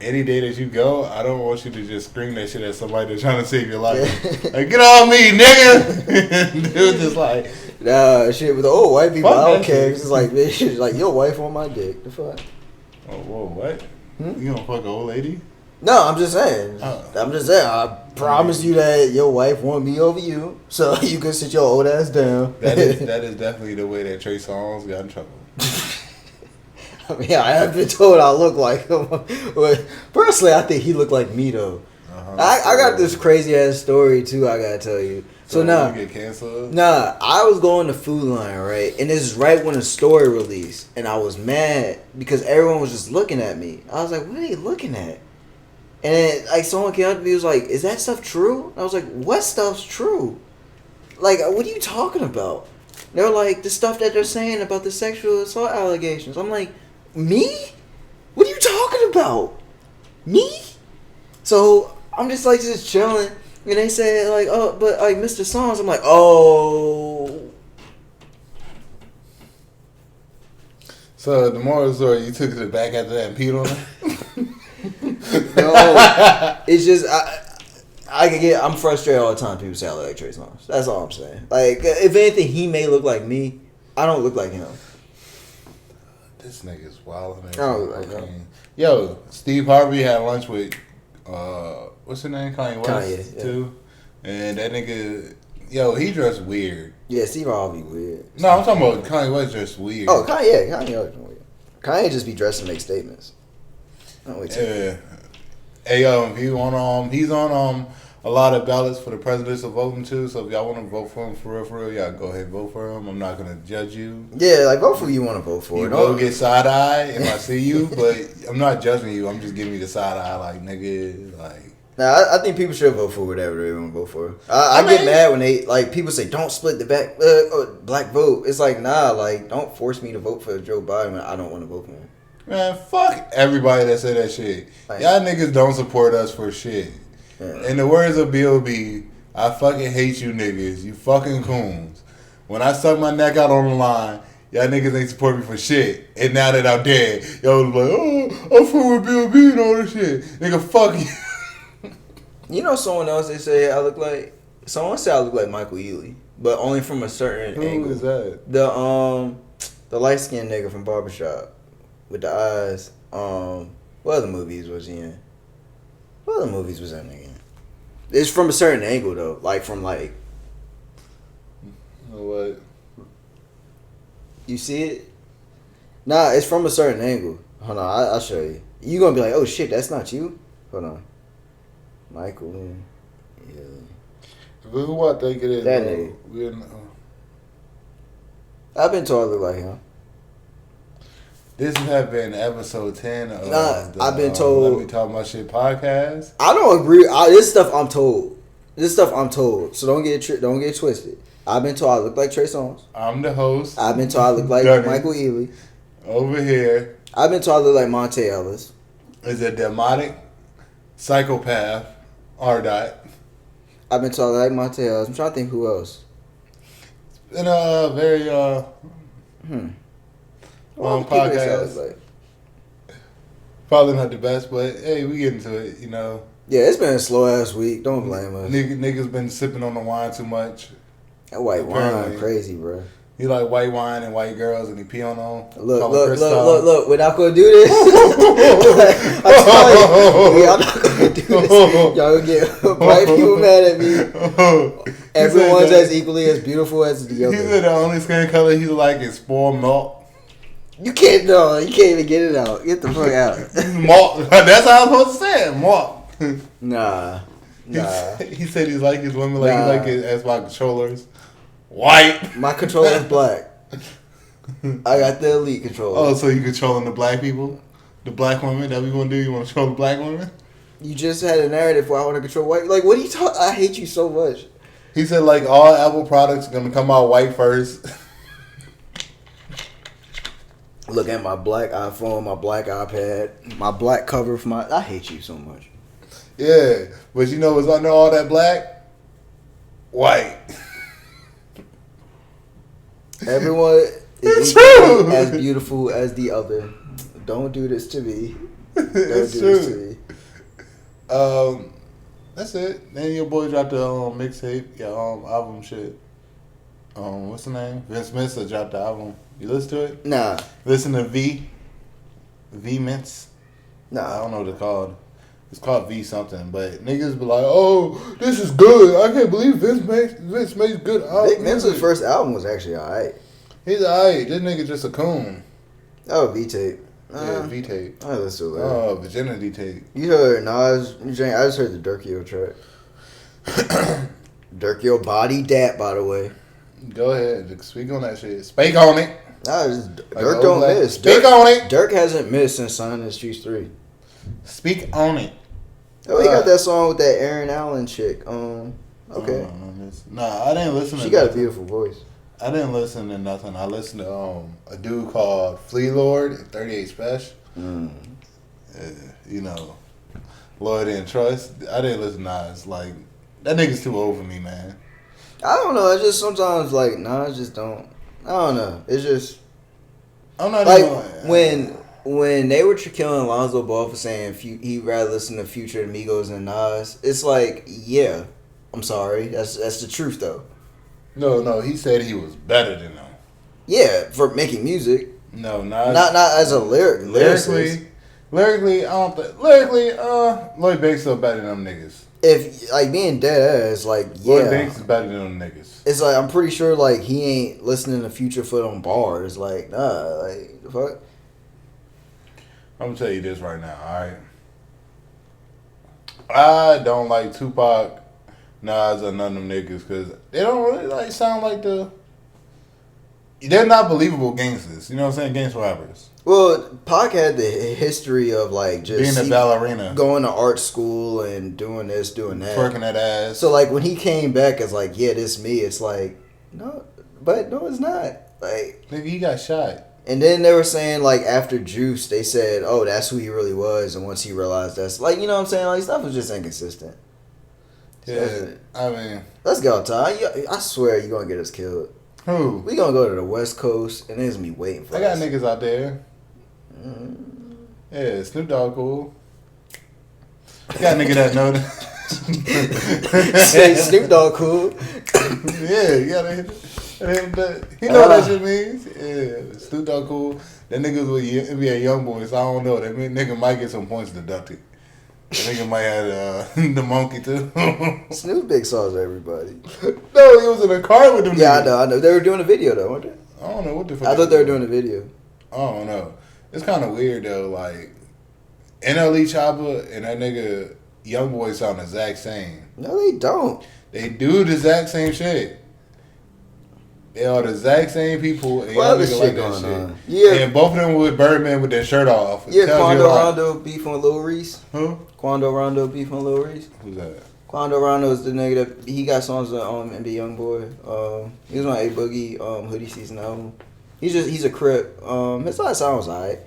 A: any day that you go, I don't want you to just scream that shit at somebody that's trying to save your life. Like get on me, nigga. Dude, just like
B: nah, shit with the old white people. I don't care. It's like this shit, like your wife on my dick. The fuck.
A: Oh, whoa, what? You gonna fuck an old lady?
B: No, I'm just saying. I promise you that your wife want me over you, so you can sit your old ass down.
A: That is definitely the way that Trey Songz got in trouble.
B: I mean, I have been told I look like him, but personally, I think he looked like me though. I got this crazy ass story too. I gotta tell you. So now,
A: you get canceled?
B: Nah, I was going to Food Line, right? And this is right when the story released. And I was mad because everyone was just looking at me. I was like, what are they looking at? And then, like, someone came up to me and was like, is that stuff true? And I was like, what stuff's true? Like, what are you talking about? They're like, the stuff that they're saying about the sexual assault allegations. I'm like, me? What are you talking about? Me? So, I'm just chilling. And they said, like, oh, but, like, Mr. Songz, I'm like, oh.
A: So, the moral of the story, you took it back after that and peed on it?
B: No. It's just, I'm frustrated all the time people say I look like Trey Songz. That's all I'm saying. Like, if anything, he may look like me. I don't look like him.
A: This nigga's wild.
B: I don't look like him.
A: Yo, Steve Harvey had lunch with... what's her name? Kanye West,
B: Kanye, yeah.
A: too. And that nigga, yo, he dressed weird.
B: Yeah, Steve Harvey weird.
A: No, I'm talking about Kanye West dressed weird.
B: Oh, Kanye weird. Kanye just be dressed to make statements.
A: Yeah. Hey, he's on a lot of ballots for the presidential voting too. So if y'all want to vote for him for real, y'all go ahead and vote for him. I'm not gonna judge you.
B: Yeah, like vote for who you want to vote for.
A: You will get side eye if I see you, but I'm not judging you. I'm just giving you the side eye, like nigga, like.
B: Nah, I think people should vote for whatever they want to vote for. I get mad when they like people say don't split the black vote. It's like nah, like don't force me to vote for Joe Biden when I don't want to vote for him.
A: Man, fuck everybody that said that shit. Like, y'all niggas don't support us for shit. Yeah. In the words of B.O.B., I fucking hate you niggas. You fucking coons. When I suck my neck out on the line, y'all niggas ain't support me for shit. And now that I'm dead, y'all was like, oh, I'm fucking with B.O.B. and all this shit. Nigga, fuck you.
B: You know someone else they say I look like? Someone said I look like Michael Ealy. But only from a certain angle.
A: Who is that?
B: The light-skinned nigga from Barbershop. With the eyes. What other movies was he in? What other movies was that nigga in? It's from a certain angle though. Like from like.
A: What?
B: You see it? Nah, it's from a certain angle. Hold on, I'll show you. You gonna be like, oh shit, that's not you? Hold on. Michael. Yeah.
A: Who I think it is?
B: That nigga. I've been told I look like him.
A: This has been episode 10 of
B: I've been told.
A: Let Me Talk My Shit podcast.
B: I don't agree. This stuff I'm told. So don't get twisted. I've been told I look like Trey Songz.
A: I'm the host.
B: I've been told I look like Michael Ealy.
A: Over here.
B: I've been told I look like Monte Ellis.
A: Is a demonic psychopath. R.
B: I've been told I like Monte Ellis. I'm trying to think who else.
A: It's been a very podcast. Like. Probably not the best, but hey, we get into it, you know.
B: Yeah, it's been a slow ass week. Don't blame us.
A: Niggas been sipping on the wine too much.
B: That white wine, crazy, bro.
A: He like white wine and white girls, and he pee on them.
B: Look. We're not gonna do this. I'm telling you, I'm not gonna do this. Y'all gonna get white people mad at me. Everyone's as equally as beautiful as the other.
A: He said the only skin color he like is spoiled milk.
B: You can't even get it out. Get the fuck out.
A: Mark. That's how I'm supposed to say it. Mark.
B: Nah.
A: He said he's like his women like he like his Xbox controllers. White.
B: My controller is black. I got the elite controller.
A: Oh, so you controlling the black people? The black women that we gonna do? You wanna control the black women?
B: You just had a narrative where I want to control white. Like, what are you talking? I hate you so much.
A: He said like all Apple products are gonna come out white first.
B: Look at my black iPhone, my black iPad, my black cover for my. I hate you so much.
A: Yeah, but you know what's under all that black? White.
B: Everyone is equally as beautiful as the other. Don't do this to me. This to me.
A: That's it. Then your boy dropped the mixtape, album shit. What's the name? Vince Mensa dropped the album. You listen to it?
B: Nah.
A: Listen to V Mints.
B: Nah.
A: I don't know what it's called. It's called V something, but niggas be like, "Oh, this is good. I can't believe Vince makes good album."
B: Vince's first album was actually alright.
A: He's alright. This nigga just a coon.
B: Oh, V tape.
A: Yeah, V tape.
B: I listened to that.
A: Oh, virginity tape.
B: You heard Nas? I just heard the Durkio track. Durkio body dat, by the way.
A: Go ahead, speak on that shit. Speak on it.
B: Nah, Dirk don't miss.
A: Speak on it.
B: Dirk hasn't missed since signing the Streets 3.
A: Speak on it.
B: Oh, he got that song with that Aaron Allen chick. Okay.
A: Nah, I didn't listen to
B: She got a beautiful voice.
A: I didn't listen to nothing. I listened to a dude called Flea Lord and 38 Special. You know, Loyalty and Trust. I didn't listen to Nas. Like, that nigga's too old for me, man.
B: I don't know. It's just sometimes, like, Nas just don't. I don't know. It's just.
A: I'm not
B: like,
A: even,
B: when they were killing Lonzo Ball for saying he'd rather listen to Future and Migos than Nas, it's like, yeah. I'm sorry. That's the truth, though.
A: No, he said he was better than them.
B: Yeah, for making music.
A: No, Nas.
B: Not as a lyrically,
A: I don't think. Lyrically, Lloyd Banks still better than them niggas.
B: if like being dead ass, like
A: What Banks is better than them niggas?
B: It's like I'm pretty sure like he ain't listening to Future Foot on bars. Like nah, like the fuck.
A: I'm gonna tell you this right now, alright? I don't like Tupac, Nas, or none of them niggas because they don't really like sound like they're not believable gangsters. You know what I'm saying? Gangster rappers.
B: Well, Pac had the history of like just
A: being a ballerina,
B: going to art school and doing this, doing that,
A: twerking that ass.
B: So like when he came back as like, yeah, this me, it's like no, but no, it's not. Like
A: nigga, he got shot.
B: And then they were saying like after Juice, they said, oh, that's who he really was, and once he realized that's like, you know what I'm saying, like stuff was just inconsistent.
A: Yeah,
B: so,
A: I mean,
B: let's go, Ty. I swear you're gonna get us killed.
A: Who?
B: We gonna go to the West Coast and there's gonna be waiting for us.
A: I got niggas out there. Yeah, Snoop Dogg cool. Got a nigga that know that.
B: Say Snoop Dogg cool.
A: Yeah, you gotta hit him. He know what that shit means. Yeah, Snoop Dogg cool. That niggas with NBA young boys. So I don't know. That nigga might get some points deducted. That nigga might have the monkey too.
B: Snoop big sauce everybody.
A: No, he was in a car with them.
B: Yeah,
A: niggas.
B: I know. They were doing a video though, weren't they?
A: I don't know what the fuck.
B: I thought they were doing a video.
A: I don't know. It's kind of weird though. Like NLE Chopper and that nigga Young Boy sound the exact same.
B: No, they don't.
A: They do the exact same shit. They are the exact same people. And
B: what other
A: shit
B: like
A: going
B: that
A: on?
B: Yeah,
A: and both of them with Birdman with their shirt off.
B: Yeah, Quando Rondo beefing with Lil Reese.
A: Who?
B: Quando Rondo beefing with Lil Reese.
A: Who's that?
B: Quando Rondo is the nigga that he got songs on MB Youngboy. He was on A Boogie Hoodie Season album. He's a Crip. His last song was alright.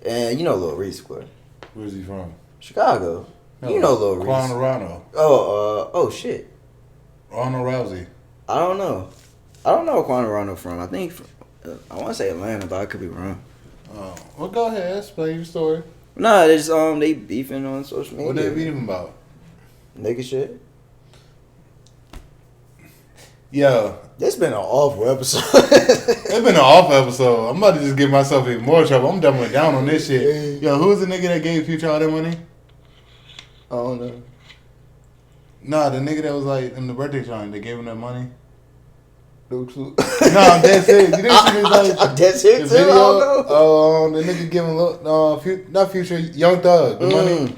B: And you know Lil Reese, of course.
A: Where's he from?
B: Chicago. No, you know Lil Reese.
A: Quando Rondo.
B: Oh shit.
A: Ronald Rousey.
B: I don't know where Quando Rondo from. I think I want to say Atlanta, but I could be wrong.
A: Oh, well, go ahead. Explain your story.
B: Nah, they just they beefing on social media.
A: What they beefing about?
B: Nigga shit.
A: Yo.
B: This been an awful episode.
A: It's been an awful episode. I'm about to just get myself in more trouble. I'm doubling down on this shit. Yo, who's the nigga that gave Future all that money?
B: I don't know.
A: Nah, the nigga that was like in the birthday joint, they gave him that money. No, I'm dead serious. You didn't see this like
B: I'm dead serious too. I don't know.
A: The nigga giving not Future, Young Thug the money.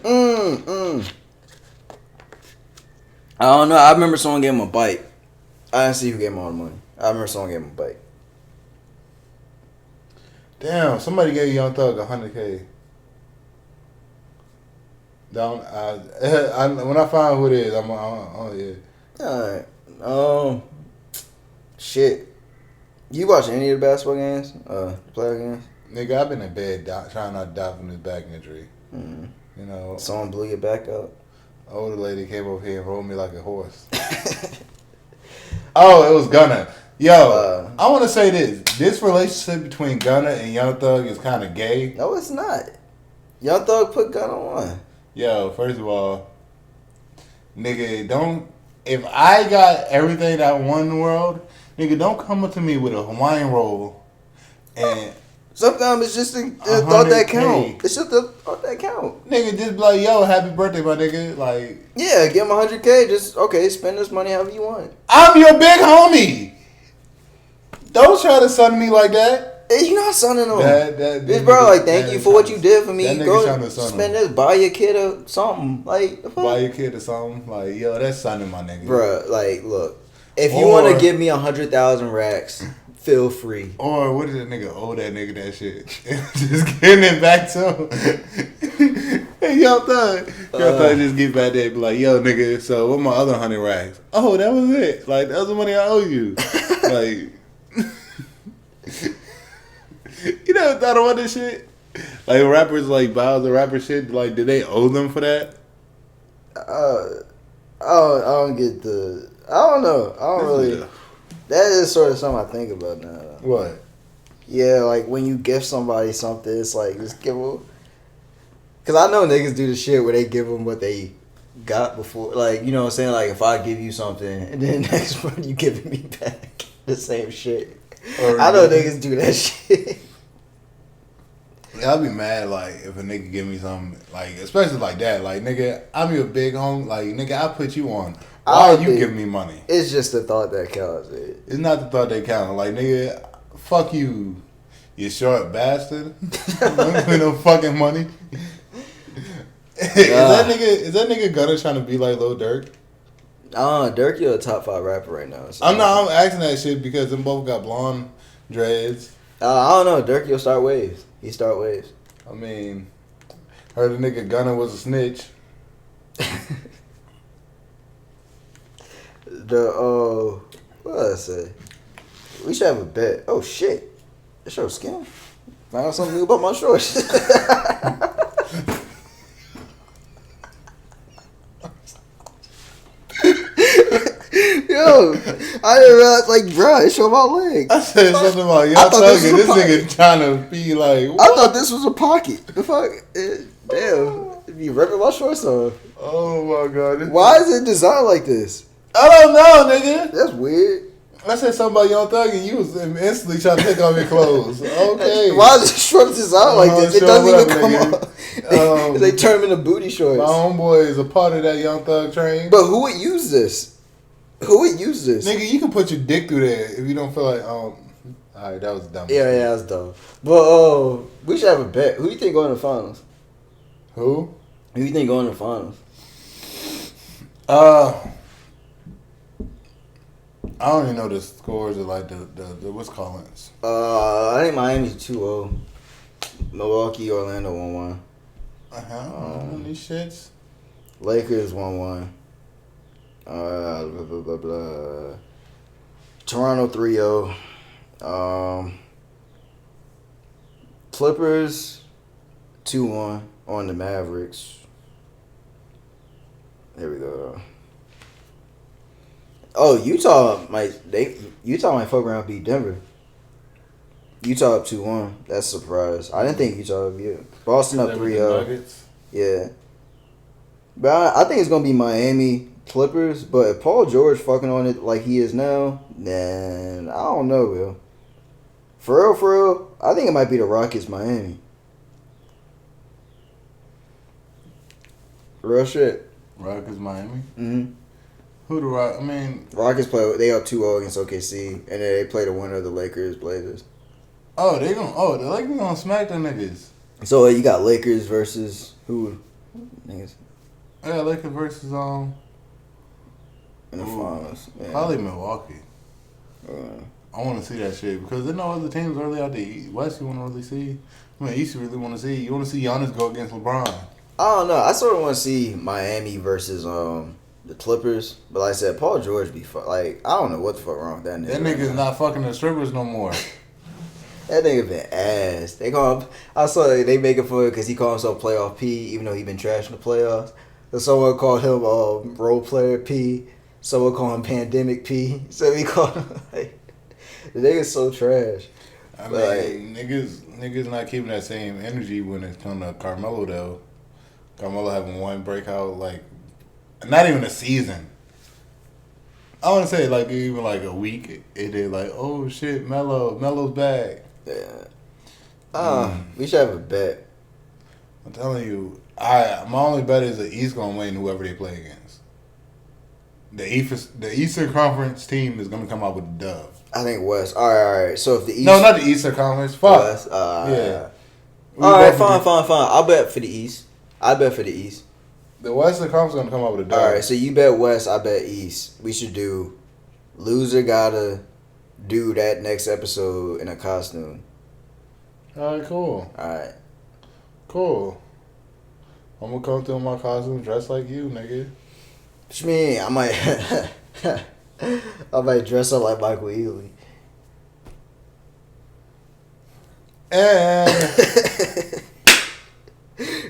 B: I don't know. I remember someone gave him a bite. I didn't see who gave him all the money. I remember someone gave him a bite.
A: Damn, somebody gave Young Thug $100K. Down, when I find who it is, yeah.
B: Alright. Shit. You watch any of the basketball games? Player games?
A: Nigga, I've been in bed trying not to die from this back injury.
B: Mm.
A: You know.
B: Someone blew your back up.
A: Older lady came over here and rode me like a horse. Oh, it was Gunna. Yo, I want to say this. This relationship between Gunna and Young Thug is kind of gay.
B: No, it's not. Young Thug put Gunna on.
A: Yo, first of all, nigga, don't... If I got everything that I want in the world, nigga, don't come up to me with a Hawaiian roll and...
B: Sometimes it's just the thought that count. It's just the thought that count.
A: Nigga, just be like, yo, happy birthday, my nigga. Like...
B: Yeah, give him $100K. Just, okay, spend this money however you want.
A: I'm your big homie. Don't try to son me like that.
B: Hey, you're not sonning him. This
A: nigga,
B: bro, like, thank you for what you did for me.
A: Go
B: spend this, buy your kid or something. Like,
A: buy your kid or something. Like, yo, that's sonning my nigga.
B: Bro, like, look. If you want to give me 100,000 racks, feel free.
A: Or what did that nigga owe that nigga that shit? Just getting it back to him. Hey, Young Thug just get back there and be like, yo, nigga, so what my other 100 racks? Oh, that was it. Like, that was the money I owe you. Like... You never thought about this shit? Like rappers like Bowser rapper shit, like did they owe them for that?
B: I don't get the... I don't know. I don't really... That is sort of something I think about now.
A: What?
B: Yeah, like when you gift somebody something, it's like just give them... Because I know niggas do the shit where they give them what they got before. Like, you know what I'm saying? Like if I give you something and then next month you giving me back the same shit. I know niggas do that shit.
A: Yeah, I'd be mad like if a nigga give me something like, especially like that. Like nigga, I'm your big home. Like nigga, I put you on. Why are you giving me money?
B: It's just the thought that counts.
A: It's not the thought that counts. Like nigga, fuck you, you short bastard. With no fucking money. Is that nigga gonna trying to be like Lil Durk?
B: Durk, you're a top 5 rapper right now. So
A: I'm asking that shit because them both got blonde dreads.
B: I don't know. Durk, you'll start waves. He start waves.
A: I mean, heard the nigga Gunna was a snitch.
B: What did I say? We should have a bet. Oh shit. That show skin. Find out something new about my shorts. Yo, I didn't realize, like, bro, it showed my leg.
A: I said something about y'all talking. This nigga trying to be like, what?
B: I thought this was a pocket. The fuck? Damn. It'd be ripping my shorts off.
A: Oh my god.
B: Why is it designed like this?
A: I don't know, nigga.
B: That's weird.
A: I said something about Young Thug and you was instantly trying to take off your clothes. Okay.
B: Why is the shorts designed like this? It doesn't even come off. They turn them into booty shorts.
A: My homeboy is a part of that Young Thug train.
B: But who would use this? Who would use this?
A: Nigga, you can put your dick through there if you don't feel like, alright, that was dumb.
B: Yeah, that was dumb. But we should have a bet. Who do you think going to the finals?
A: Who?
B: Who do you think going to the finals?
A: I don't even know the scores of like the what's callings.
B: I think Miami's 2-0. Milwaukee, Orlando 1-1.
A: These shits.
B: Lakers 1-1. Blah, blah, blah, blah. Toronto 3-0. Clippers 2-1 on the Mavericks. There we go. Oh, Utah might fuck around beat Denver. Utah up 2-1. That's a surprise. I didn't think Utah would beat Boston up 3-0. Yeah. But I think it's gonna be Miami Clippers. But if Paul George fucking on it like he is now, then I don't know, Will. For real, I think it might be the Rockets Miami. Real shit.
A: Rockets Miami.
B: Mm-hmm.
A: Who the Rock? I mean,
B: Rockets play. They up 2-0 against OKC, and then they play the winner of the Lakers Blazers.
A: the Lakers gonna smack them niggas.
B: So you got Lakers versus who? Niggas.
A: Yeah, Lakers versus
B: in the finals. Yeah.
A: Probably Milwaukee. I want to see that shit because there's no other teams really out the West you want to really see. I mean, East you really want to see. You want to see Giannis go against LeBron.
B: I don't know. I sort of want to see Miami versus the Clippers, but like I said, Paul George be like, I don't know what the fuck wrong with that nigga.
A: That nigga's not fucking the strippers no more.
B: That nigga been ass. They call him. I saw they making fun because he called himself Playoff P, even though he been trashing the playoffs. So someone called him Role Player P. Someone called him Pandemic P. So he called him like the nigga's so trash.
A: I mean, niggas not keeping that same energy when it comes to Carmelo though. Carmelo having one breakout like. Not even a season. I want to say like even like a week. It did like, oh shit, Melo's back.
B: Yeah. We should have a bet.
A: I'm telling you, my only bet is the East gonna win whoever they play against. The Eastern Conference team is gonna come out with a dub.
B: I think West. All right. So if the East,
A: no, not the Eastern Conference. Fuck.
B: West.
A: Yeah.
B: All right, fine. I'll bet for the East. I bet for the East.
A: The Western Conference is gonna come out with a dub.
B: All right, so you bet West, I bet East. We should do loser gotta do that next episode in a costume.
A: All right, cool.
B: All right,
A: cool. I'm gonna come through in my costume dressed like you, nigga.
B: What you mean? I might dress up like Michael Ealy.
A: And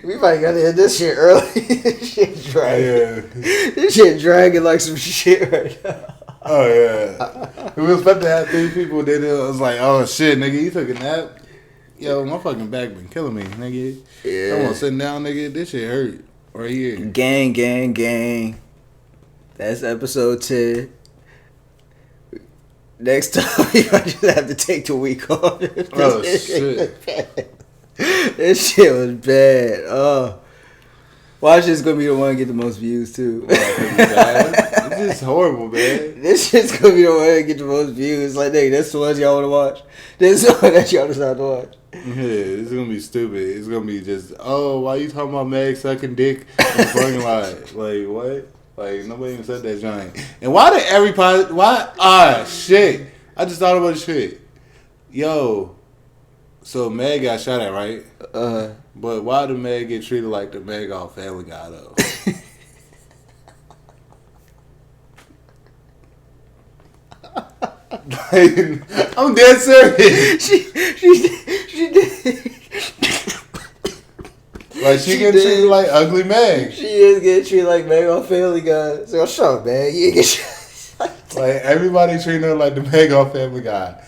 B: we might gotta hit this shit early. This shit dragging.
A: Yeah.
B: This shit dragging like some shit right now.
A: Oh yeah. We was about to have 3 people. Then it was like, oh shit, nigga, you took a nap. Yo, my fucking back been killing me, nigga.
B: Yeah.
A: I'm on sitting down, nigga. This shit hurt right here.
B: Gang. That's episode 10. Next time, we might just have to take the week off.
A: Oh shit.
B: This shit was bad. Watch this gonna be the one to get the most views too.
A: It's just horrible, man.
B: This shit's gonna be the one to get the most views. Like, nigga, that's the one y'all wanna watch. This is the one that y'all decide to watch.
A: Yeah, it's gonna be stupid. It's gonna be just, oh, why you talking about Meg sucking dick in the parking lot? Like, what? Like, nobody even said that giant. And why did everybody, shit. I just thought about shit. Yo, so Meg got shot at, right? But why did Meg get treated like the Meg off Family Guy, though? I'm dead serious.
B: She did.
A: Like, she getting treated like ugly Meg.
B: She is getting treated like Meg on Family Guy. So, shut up, man. You ain't get treated.
A: Like, everybody treating her like the Meg off Family Guy.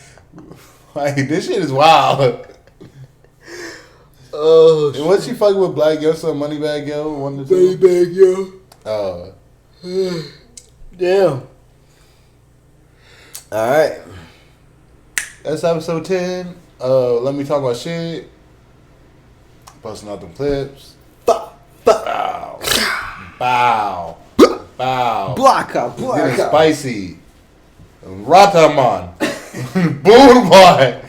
A: Like, this shit is wild.
B: Oh,
A: and wasn't she fucking with Black Yo, some Moneybag Yo?
B: Moneybag Yo.
A: Oh.
B: Damn. Alright.
A: That's episode 10. Let me talk about shit. Posting out them clips. Bow. Bow. Bow.
B: Blocka.
A: Getting spicy. Rataman. Boom boy.